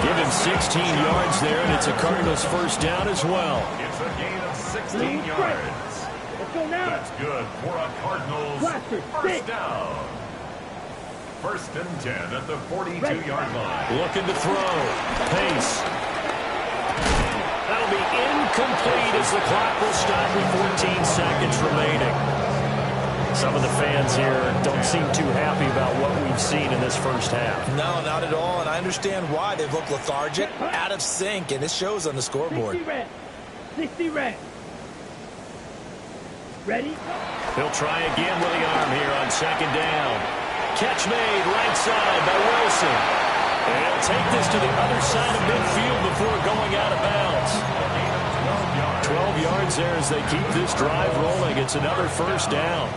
Give him 16 yards there, and it's a Cardinals first down as well. It's a gain of 16 yards. Let's go now. That's good for a Cardinals first down. First and 10 at the 42-yard line. Looking to throw. Pace. That'll be incomplete as the clock will stop with 14 seconds remaining. Some of the fans here don't seem too happy about what we've seen in this first half. No, not at all, and I understand why. They've looked lethargic, out of sync, and it shows on the scoreboard. 60 red. Ready? He'll try again with the arm here on second down. Catch made right side by Wilson. And he'll take this to the other side of midfield before going out of bounds. 12 yards there as they keep this drive rolling. It's another first down.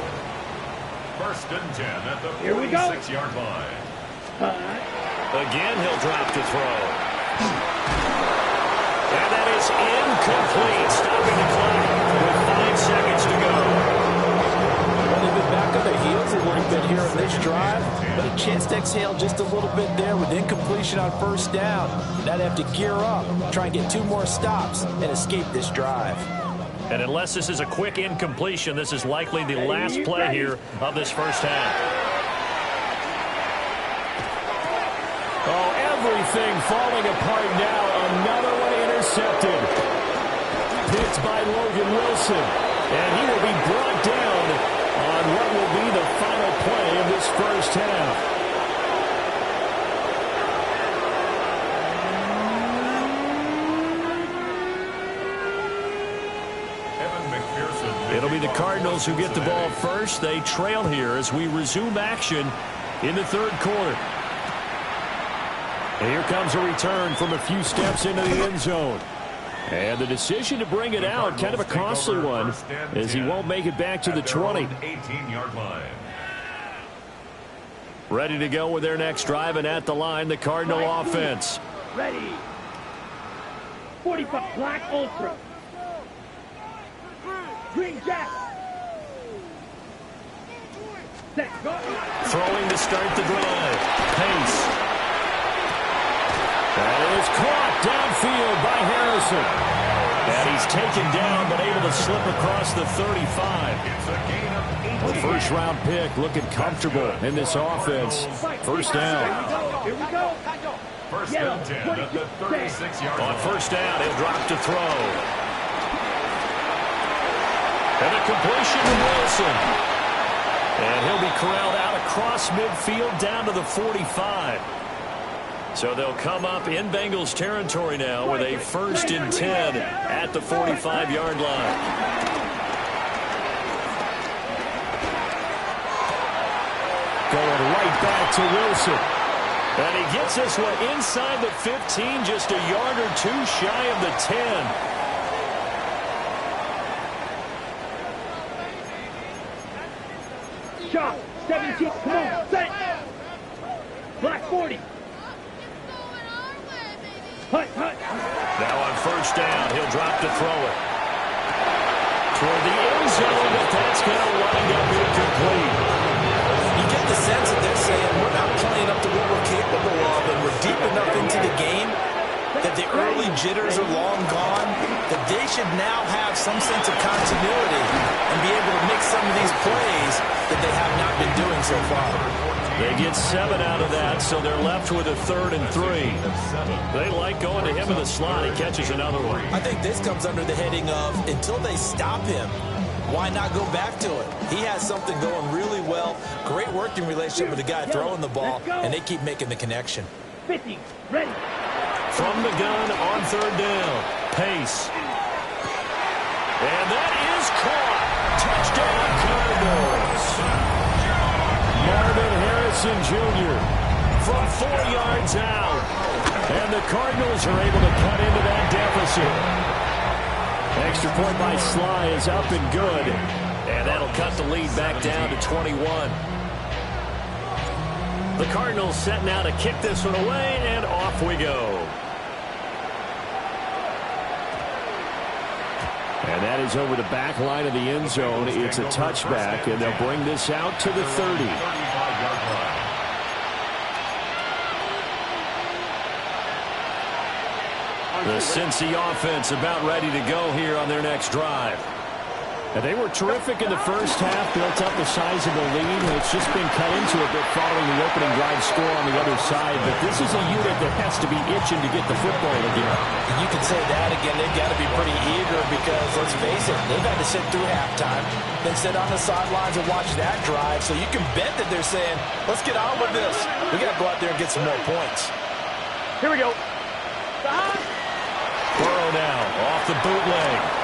First and 10 at the 46-yard line. Again, he'll drop to throw. And that is incomplete. Stopping the clock with 5 seconds to go. Well, they've been back on their heels a little bit here in this drive, but a chance to exhale just a little bit there with incompletion on first down. Now they have to gear up, try and get 2 more stops, and escape this drive. And unless this is a quick incompletion, this is likely the last play here of this first half. Oh, everything falling apart now. Another one intercepted. Picked by Logan Wilson. And he will be brought down on what will be the final play of this first half. It'll be the Cardinals who get the ball first. They trail here as we resume action in the third quarter. And here comes a return from a few steps into the end zone. And the decision to bring it out, kind of a costly one, as he won't make it back to the 20. 18-yard line. Ready to go with their next drive, and at the line, the Cardinal offense. Ready. 45 Black Ultra. Green Jack. Set, go. Throwing to start the drive. Pace. That is caught downfield by Harrison. And he's taken down, but able to slip across the 35. It's a gain of 8. First-round pick, looking comfortable in this offense. First down. Here we go. First and 10 at the 36-yard line. On first down, he'll drop to throw. And a completion to Wilson. And he'll be corralled out across midfield down to the 45. So they'll come up in Bengals territory now with a first and 10 at the 45-yard line. Going right back to Wilson. And he gets this one inside the 15, just a yard or 2 shy of the 10. Shot. 17. Come on. Set. Black 40. Hut, hut. Now on first down, he'll drop to throw it. Toward the end zone, but that's going to wind up incomplete. You get the sense that they're saying we're not playing up to what we're capable of, and we're deep enough into the game that the early jitters are long gone, that they should now have some sense of continuity and be able to make some of these plays that they have not been doing so far. They get 7 out of that, so they're left with a 3rd and 3. They like going to him in the slot. He catches another one. I think this comes under the heading of, until they stop him, why not go back to it? He has something going really well, great working relationship with the guy throwing the ball, and they keep making the connection. 50, ready. From the gun on third down. Pace. And that is caught. Touchdown, Cardinals. Marvin Harrison Jr. from 4 yards out. And the Cardinals are able to cut into that deficit. Extra point by Sly is up and good. And that'll cut the lead back down to 21. The Cardinals set now to kick this one away, and off we go. And that is over the back line of the end zone. It's a touchback, and they'll bring this out to the 30. The Cincy offense about ready to go here on their next drive. And they were terrific in the first half, built up a sizable lead. It's just been cut into a bit following the opening drive score on the other side. But this is a unit that has to be itching to get the football again. And you can say that again. They've got to be pretty eager because, let's face it, they've had to sit through halftime, then sit on the sidelines and watch that drive. So you can bet that they're saying, let's get on with this. We got to go out there and get some more points. Here we go. Burrow now off the bootleg.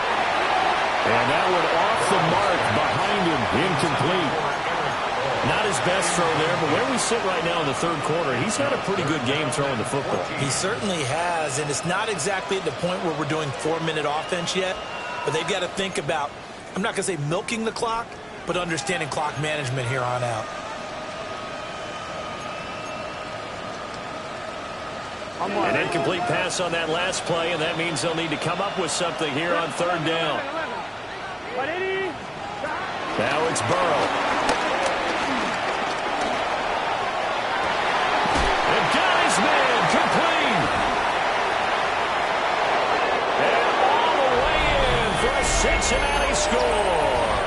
And that one off the mark behind him, incomplete. Not his best throw there, but where we sit right now in the third quarter, he's had a pretty good game throwing the football. He certainly has, and it's not exactly at the point where we're doing 4-minute offense yet, but they've got to think about, I'm not going to say milking the clock, but understanding clock management here on out. An incomplete pass on that last play, and that means they'll need to come up with something here on third down. Now it's Burrow. And got his man complete. And all the way in for a Cincinnati score.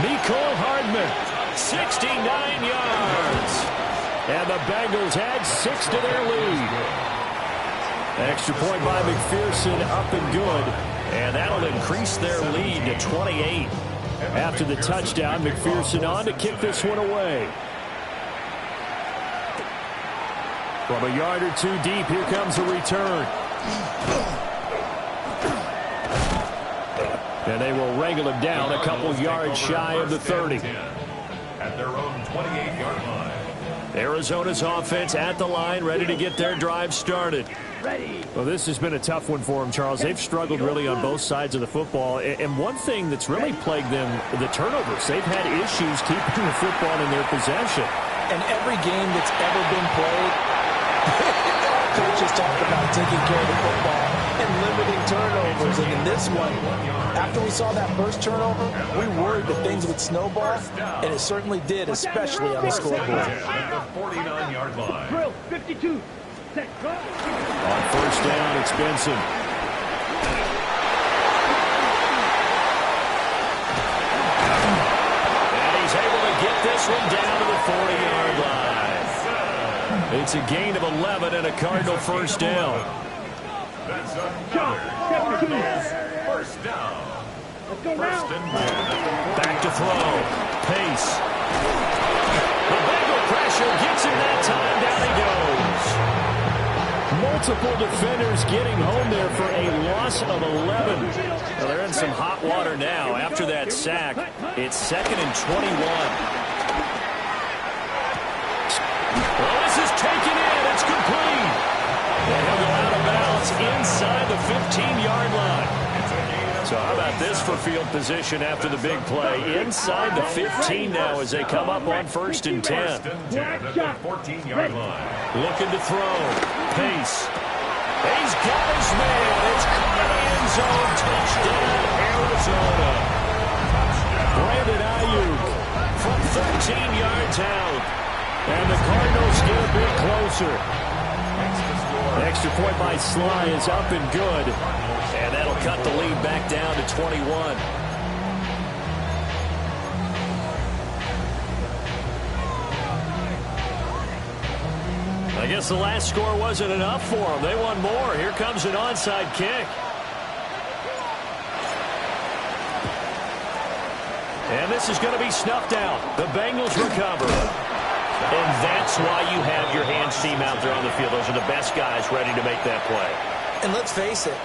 Mecole Hardman, 69 yards. And the Bengals add 6 to their lead. Extra point by McPherson, up and good. And that'll increase their lead to 28. After the touchdown, McPherson on to kick this one away. From a yard or two deep, here comes a return. And they will wrangle him down a couple yards shy of the 30. At their own 28-yard line. Arizona's offense at the line, ready to get their drive started. Well, this has been a tough one for them, Charles. They've struggled really on both sides of the football. And one thing that's really plagued them, the turnovers. They've had issues keeping the football in their possession. And every game that's ever been played, coaches talk about taking care of the football and limiting turnovers. And in this one, after we saw that first turnover, we worried that things would snowball, and it certainly did, especially on the scoreboard. At the 49-yard line. Drill, 52. Set, go. On first down, it's Benson. And he's able to get this one down to the 40-yard line. It's a gain of 11 and a Cardinal first down. That's another first down. Let's go now. First and 10. Back to throw. Pace. The Bengal pressure gets him that time. Down he goes. Multiple defenders getting home there for a loss of 11. Well, they're in some hot water now. After that sack, it's 2nd and 21. Well, this is taken in. It's complete. And he'll go out of bounds inside the 15-yard line. So how about this for field position after the big play? Inside the 15 now as they come up on 1st and 10. First and 10 at the 14-yard line. Looking to throw. Pace. He's got his man. It's caught in the end zone. Touchdown, Arizona. Brandon Ayuk from 13 yards out. And the Cardinals get a bit closer. Extra point by Sly is up and good. And that'll cut the lead back down to 21. I guess the last score wasn't enough for them. They won more. Here comes an onside kick. And this is going to be snuffed out. The Bengals recover. And that's why you have your hands team out there on the field. Those are the best guys ready to make that play. And let's face it,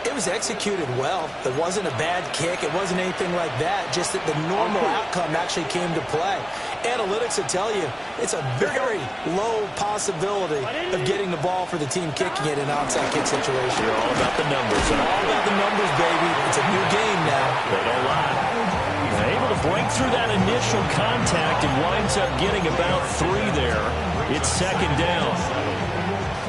it was executed well. It wasn't a bad kick. It wasn't anything like that. Just that the normal outcome actually came to play. Analytics will tell you it's a very low possibility of getting the ball for the team kicking it in an onside kick situation. You're all about the numbers. All about the numbers, baby. It's a new game now. They don't lie. They're able to to break through that initial contact and winds up getting about 3 there. It's second down.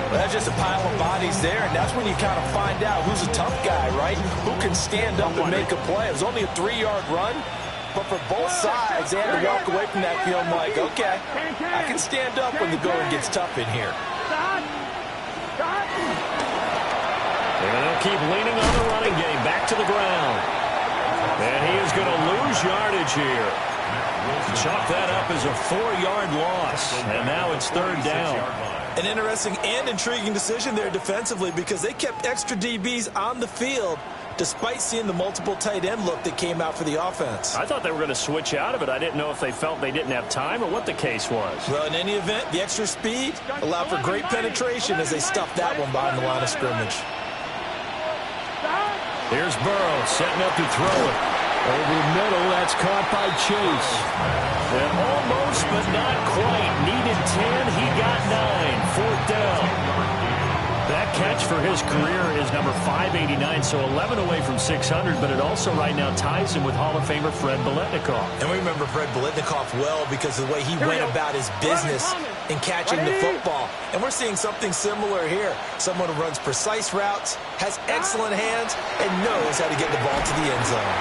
Well, that's just a pile of bodies there, and that's when you kind of find out who's a tough guy, right? Who can stand up and make a play. It was only a 3-yard run, but for both sides, they had to walk away from that feeling like, okay, I can stand up when the going gets tough in here. And they'll keep leaning on the running game. Back to the ground. And he is going to lose yardage here. Chalk that up as a 4-yard loss. And now it's third down. An interesting and intriguing decision there defensively because they kept extra DBs on the field despite seeing the multiple tight end look that came out for the offense. I thought they were going to switch out of it. I didn't know if they felt they didn't have time or what the case was. Well, in any event, the extra speed allowed for great penetration as they stuffed that one behind the line of scrimmage. Here's Burrow setting up to throw it. Over the middle, that's caught by Chase. And almost, but not quite. Needed 10, he got 9. Fourth down. That catch for his career is number 589, so 11 away from 600, but it also right now ties him with Hall of Famer Fred Biletnikoff. And we remember Fred Biletnikoff well because of the way he went about his business in catching the football. And we're seeing something similar here. Someone who runs precise routes, has excellent hands, and knows how to get the ball to the end zone.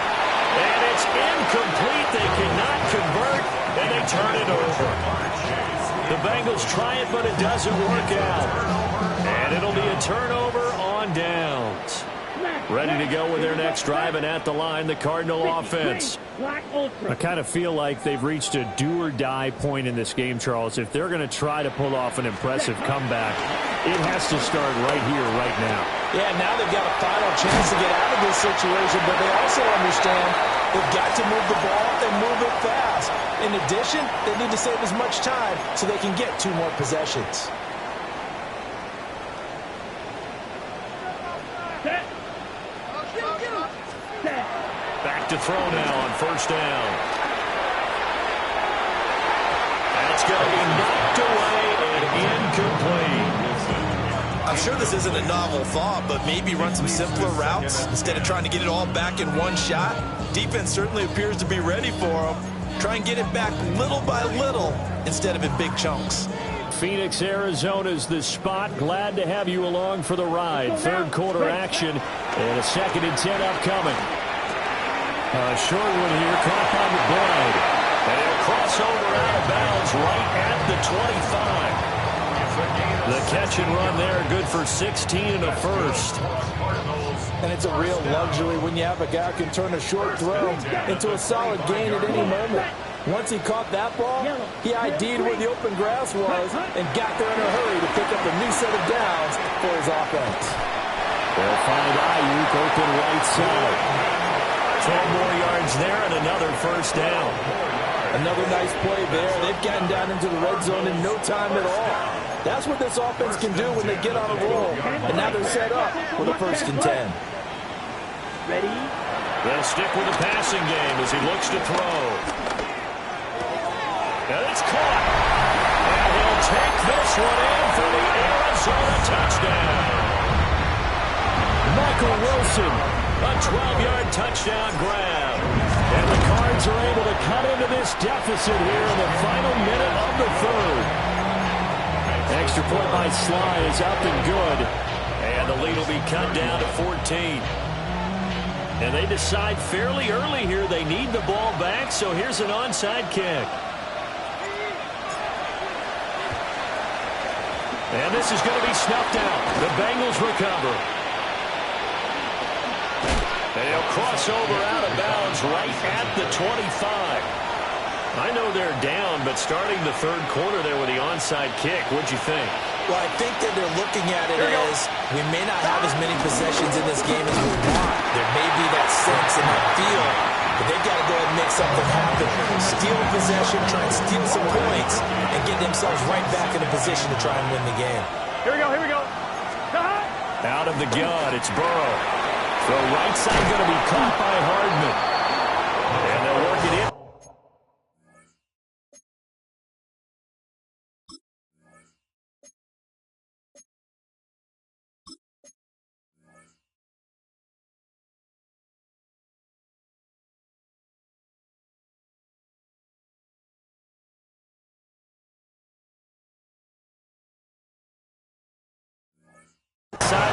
And it's incomplete. They cannot convert, and they turn it over. The Bengals try it, but it doesn't work out. And it'll be a turnover on downs. Ready to go with their next drive, and at the line, the Cardinal offense. I kind of feel like they've reached a do-or-die point in this game, Charles. If they're going to try to pull off an impressive comeback, it has to start right here, right now. Yeah, now they've got a final chance to get out of this situation, but they also understand they've got to move the ball and move it fast. In addition, they need to save as much time so they can get 2 more possessions. Back to throw now on first down. That's going to be knocked away and incomplete. I'm sure this isn't a novel thought, but maybe run some simpler routes instead of trying to get it all back in one shot. Defense certainly appears to be ready for them. Try and get it back little by little instead of in big chunks. Phoenix, Arizona's the spot. Glad to have you along for the ride. Third quarter action and a 2nd and 10 upcoming. Short one here, caught by McBride. And it'll cross over out of bounds right at the 25. The catch and run there, good for 16 and a first. And it's a real luxury when you have a guy who can turn a short throw into a solid gain at any moment. Once he caught that ball, he ID'd where the open grass was and got there in a hurry to pick up a new set of downs for his offense. They'll find Ayuk open right side. 12 more yards there and another first down. Another nice play there. They've gotten down into the red zone in no time at all. That's what this offense can do when they get on a roll. And now they're set up with a 1st and 10. Ready? They'll stick with the passing game as he looks to throw. And it's caught. And he'll take this one in for the Arizona touchdown. Michael Wilson, a 12-yard touchdown grab. And the Cards are able to cut into this deficit here in the final minute of the 3rd. Extra point by Sly is up and good. And the lead will be cut down to 14. And they decide fairly early here they need the ball back, so here's an onside kick. And this is going to be snuffed out. The Bengals recover. They'll cross over out of bounds right at the 25. I know they're down, but starting the 3rd quarter there with the onside kick, what'd you think? Well, I think that they're looking at it as we may not have as many possessions in this game as we want. There may be that sense and that feel, but they've got to go ahead and make something happen. Steal possession, try and steal some points, and get themselves right back in a position to try and win the game. Here we go, here we go. Out of the gun, it's Burrow. The right side going to be caught by Hardman. And they'll work it in.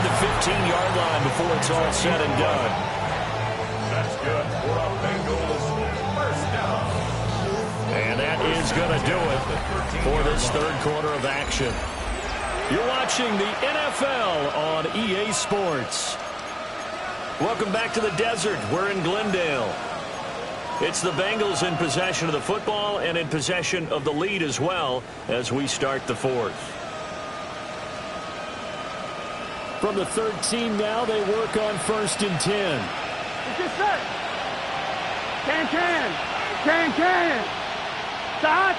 around the 15-yard line before it's all said and done. That's good for a Bengals first down. And that is going to do it for this third quarter of action. You're watching the NFL on EA Sports. Welcome back to the desert. We're in Glendale. It's the Bengals in possession of the football and in possession of the lead as well as we start the fourth. From the 13 now, they work on 1st and 10. It's just set. Can. Stop.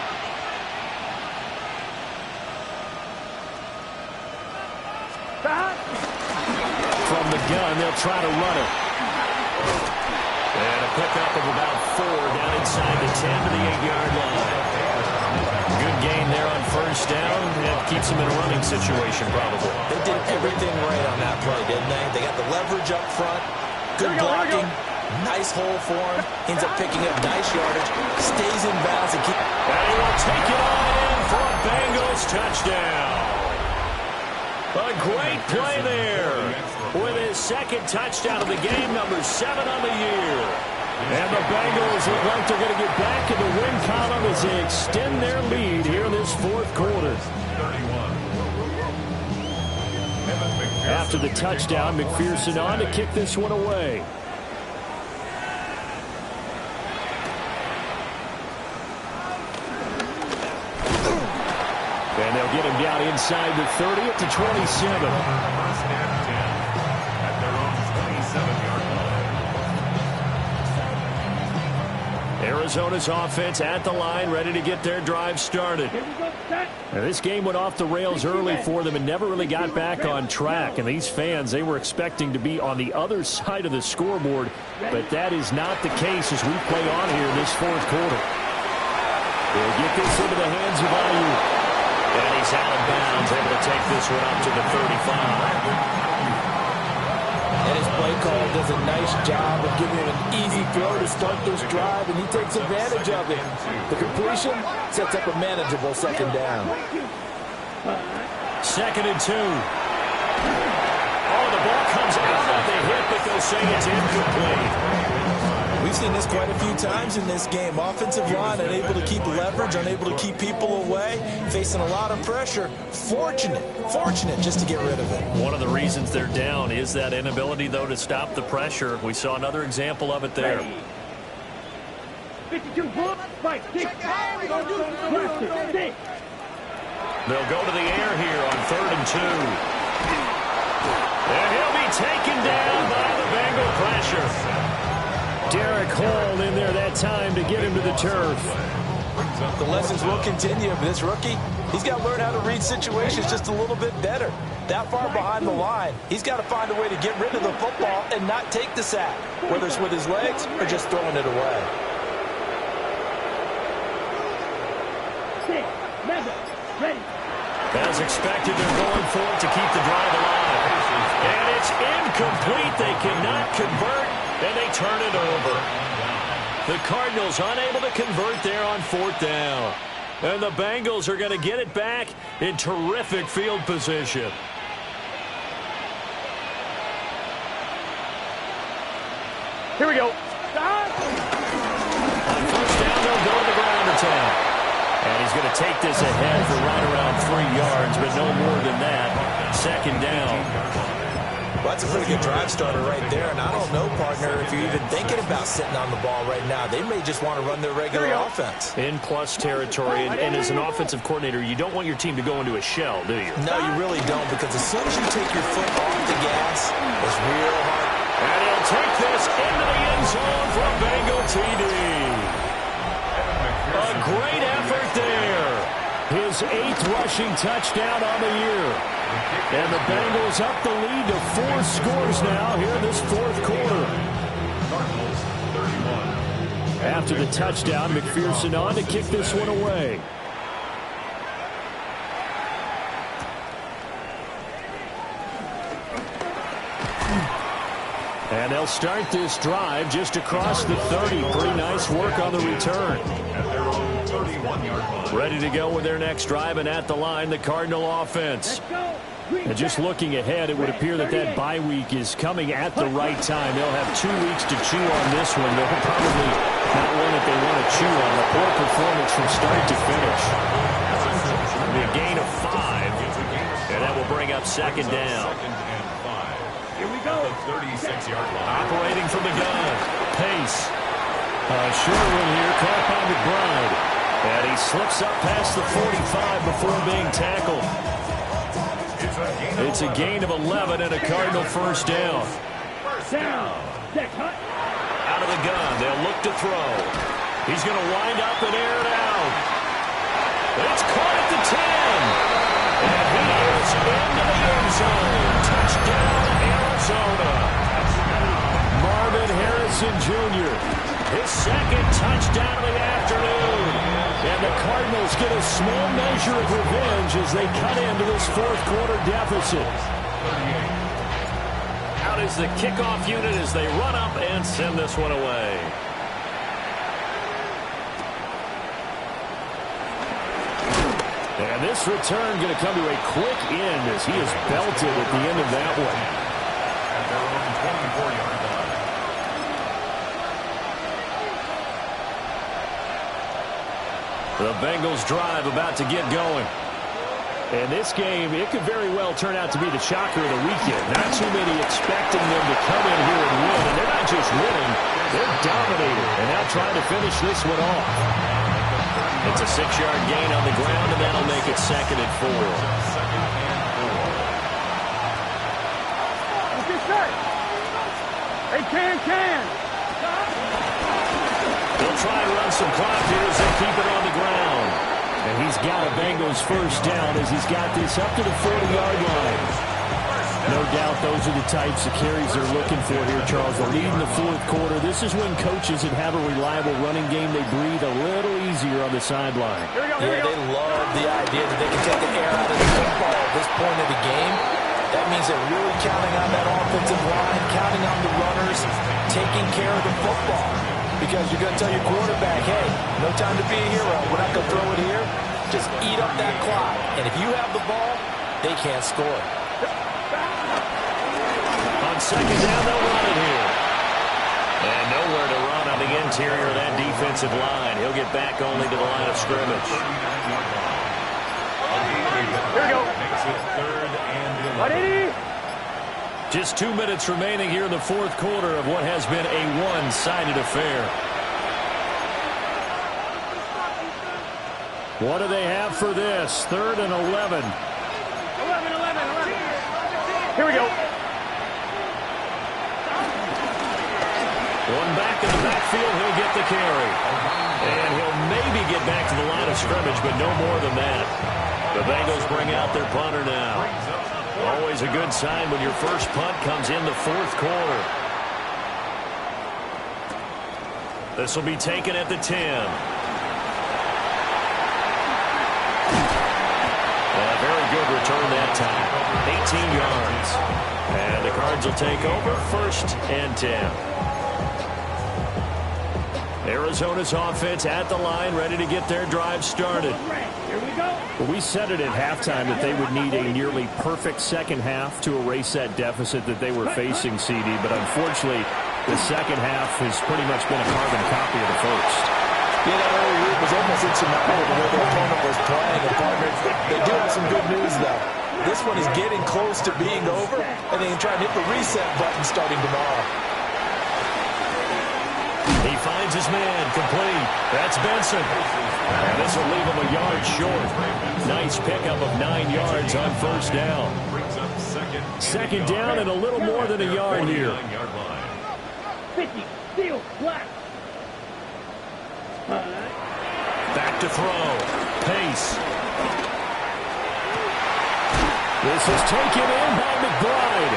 Stop. From the gun, they'll try to run it. And a pickup of about 4 down inside the 10 to the 8-yard line. Good gain there on 1st down. That keeps them in a running situation, probably. They did everything right on that play, didn't they? They got the leverage up front. Good blocking. Nice hole for him. Ends up picking up nice yardage. Stays in bounds and keep. And he will take it on in for a Bengals touchdown. A great play there with his second touchdown of the game, number 7 on the year. And the Bengals look like they're going to get back in the win column as they extend their lead here in this fourth quarter. After the touchdown, McPherson on to kick this one away. And they'll get him down inside the 30 at the 27. First and 10 at their own 27-yard line. Arizona's offense at the line, ready to get their drive started. Now, this game went off the rails early for them and never really got back on track. And these fans, they were expecting to be on the other side of the scoreboard, but that is not the case as we play on here in this fourth quarter. They'll get this into the hands of Aiyuk. And he's out of bounds, able to take this one up to the 35. And his play call does a nice job of giving him an easy throw to start this drive, and he takes advantage of it. The completion sets up a manageable second down. 2nd and 2. Oh, the ball comes out of the hit, but they'll say it's incomplete. We've seen this quite a few times in this game. Offensive line unable to keep leverage, unable to keep people away, facing a lot of pressure. Fortunate just to get rid of it. One of the reasons they're down is that inability, though, to stop the pressure. We saw another example of it there. 52 foot, 5, 6. They'll go to the air here on 3rd and 2. And he'll be taken down by the Bengal pressure. Derek Hall in there that time to get him to the turf. The lessons will continue, but this rookie, he's got to learn how to read situations just a little bit better. That far behind the line, he's got to find a way to get rid of the football and not take the sack, whether it's with his legs or just throwing it away. 6, 7, ready. As expected, they're going for it to keep the drive alive. And it's incomplete. They cannot convert, and they turn it over. The Cardinals unable to convert there on 4th down. And the Bengals are going to get it back in terrific field position. Here we go. On 1st down, they'll go to the ground attack. And he's going to take this ahead for right around 3 yards, but no more than that. 2nd down. Well, that's a pretty good drive starter right there, and I don't know, partner, if you're even thinking about sitting on the ball right now. They may just want to run their regular offense. In plus territory, and as an offensive coordinator, you don't want your team to go into a shell, do you? No, you really don't, because as soon as you take your foot off the gas, it's real hard. And he'll take this into the end zone for a Bengal TD. A great effort there. His 8th rushing touchdown on the year. And the Bengals up the lead to 4 scores now here in this fourth quarter. After the touchdown, McPherson on to kick this one away. And they'll start this drive just across the 30. Pretty nice work on the return. At their own 31-yard line. Ready to go with their next drive, and at the line, the Cardinal offense. And just looking ahead, it would appear that that bye week is coming at the right time. They'll have 2 weeks to chew on this one. They'll probably not one that they want to chew on. A poor performance from start to finish. A gain of 5, and that will bring up second down. Here we go. 36-yard line. Operating from the gun. Pace. Short one here, caught by McBride. And he slips up past the 45 before being tackled. It's a gain of 11 and a Cardinal first down. Out of the gun, they'll look to throw. He's going to wind up and air it out. It's caught at the 10. And he is into the end zone. Touchdown, Arizona. Marvin Harrison Jr., his second touchdown of the afternoon. And the Cardinals get a small measure of revenge as they cut into this fourth-quarter deficit. Out is the kickoff unit as they run up and send this one away. And this return going to come to a quick end as he is belted at the end of that one. At their own 24-yard line. The Bengals drive about to get going. And this game, it could very well turn out to be the shocker of the weekend. Not too many expecting them to come in here and win. And they're not just winning, they're dominating. And now trying to finish this one off. It's a 6-yard gain on the ground, and that'll make it 2nd and 4. What's this say? Hey, can. They'll try and run some clock here as they keep it on the ground. And he's got a Bengals first down as he's got this up to the 40-yard line. No doubt those are the types of carries they're looking for here, Charles. The lead in the fourth quarter. This is when coaches that have a reliable running game, they breathe a little easier on the sideline. Yeah, they love the idea that they can take the air out of the football at this point of the game. That means they're really counting on that offensive line, counting on the runners, taking care of the football. Because you're going to tell your quarterback, hey, no time to be a hero. We're not going to throw it here. Just eat up that clock. And if you have the ball, they can't score. On second down, they'll run it here. And nowhere to run on the interior of that defensive line. He'll get back only to the line of scrimmage. Here we go. Makes it 3rd and 11. What did he? Just 2 minutes remaining here in the fourth quarter of what has been a one-sided affair. What do they have for this? 3rd and 11. 11. Here we go. One back in the backfield, he'll get the carry. And he'll maybe get back to the line of scrimmage, but no more than that. The Bengals bring out their punter now. Always a good sign when your first punt comes in the fourth quarter. This will be taken at the 10. A very good return that time. 18 yards. And the Cards will take over 1st and 10. Arizona's offense at the line, ready to get their drive started. Here we go. We said it at halftime that they would need a nearly perfect second half to erase that deficit that they were facing, CD. But unfortunately, the second half has pretty much been a carbon copy of the first. Yeah, that early lead was almost insurmountable the way their opponent was playing. And partners, they do have some good news, though. This one is getting close to being over, and they can try and hit the reset button starting tomorrow. He finds his man, complete. That's Benson. And this will leave him a yard short. Nice pickup of 9 yards on first down. Second down and a little more than a yard here. 50, steal, black. Back to throw. Pace. This is taken in by McBride.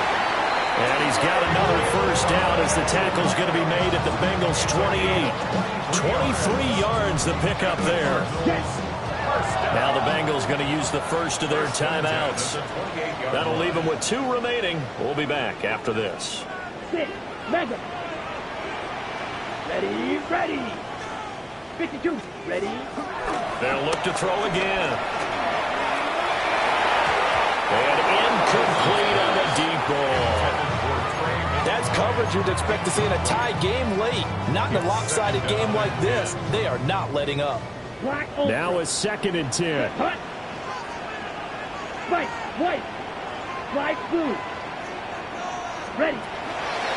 And he's got another first down as the tackle's going to be made at the Bengals' 28. 23 yards the pickup there. Now the Bengals going to use the first of their timeouts. That'll leave them with 2 remaining. We'll be back after this. 6, mega. Ready. 52, ready. They'll look to throw again. And coverage you'd expect to see in a tie game late. Not in a lopsided game like this. They are not letting up. Now a 2nd and 10. Hut. White. Slide through. Ready.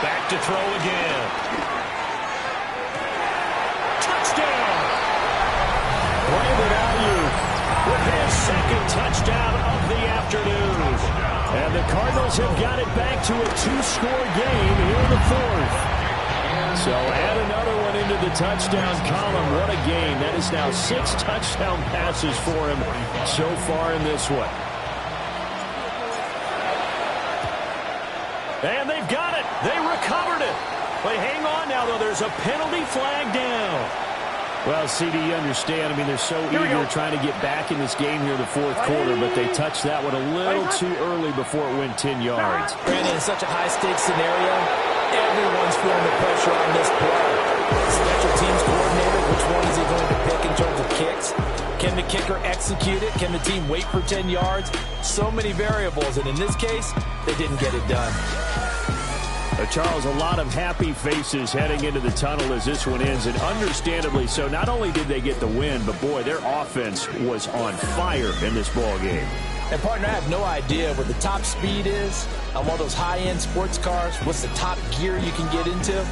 Back to throw again. Touchdown! Brandon Ayuk with his 2nd touchdown of the afternoon. And the Cardinals have got it back to a 2-score game here in the 4th. So add another one into the touchdown column. What a game. That is now 6 touchdown passes for him so far in this one. And they've got it. They recovered it. But hang on now, though. There's a penalty flag down. Well, CD, you understand. I mean, they're so eager trying to get back in this game here in the 4th quarter, but they touched that one a little too early before it went 10 yards. Brandon, in such a high-stakes scenario, everyone's feeling the pressure on this play. Special teams coordinator, which one is he going to pick in terms of kicks? Can the kicker execute it? Can the team wait for 10 yards? So many variables, and in this case, they didn't get it done. Charles, a lot of happy faces heading into the tunnel as this one ends, and understandably so. Not only did they get the win, but boy, their offense was on fire in this ball game. And partner, I have no idea what the top speed is on one of those high-end sports cars. What's the top gear you can get into?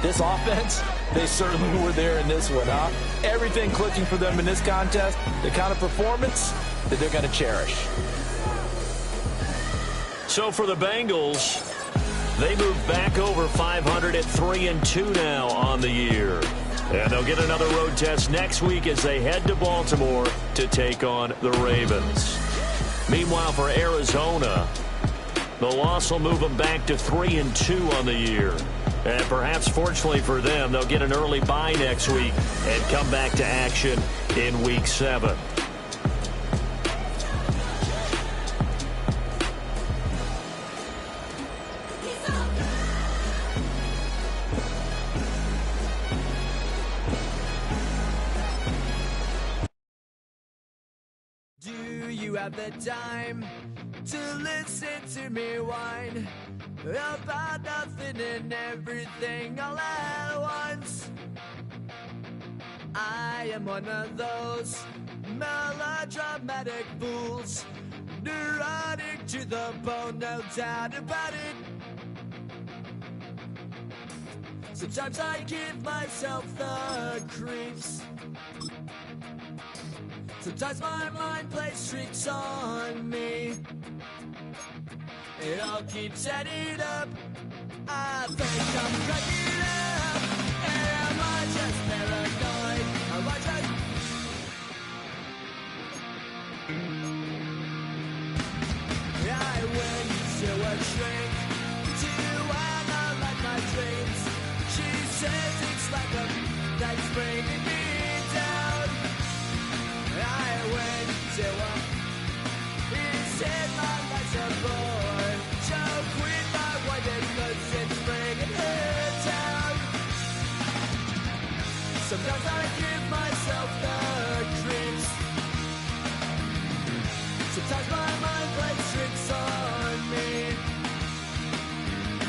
This offense, they certainly were there in this one, huh? Everything clicking for them in this contest, the kind of performance that they're going to cherish. So for the Bengals, they move back over 500 at 3-2 now on the year. And they'll get another road test next week as they head to Baltimore to take on the Ravens. Meanwhile, for Arizona, the loss will move them back to 3-2 on the year. And perhaps fortunately for them, they'll get an early bye next week and come back to action in Week 7. Do you have the time to listen to me whine about nothing and everything all at once? I am one of those melodramatic fools, neurotic to the bone, no doubt about it. Sometimes I give myself the creeps. Sometimes my mind plays tricks on me. It all keeps adding up. I think I'm cracking up. Am I just paranoid? Am I just... I went to a shrink to analyze my dreams. She says it's like a that's bringing me down. I went to a he said my life's a bore. Joke with my wife because it's bringing her down. Sometimes I give myself the creeps. Sometimes my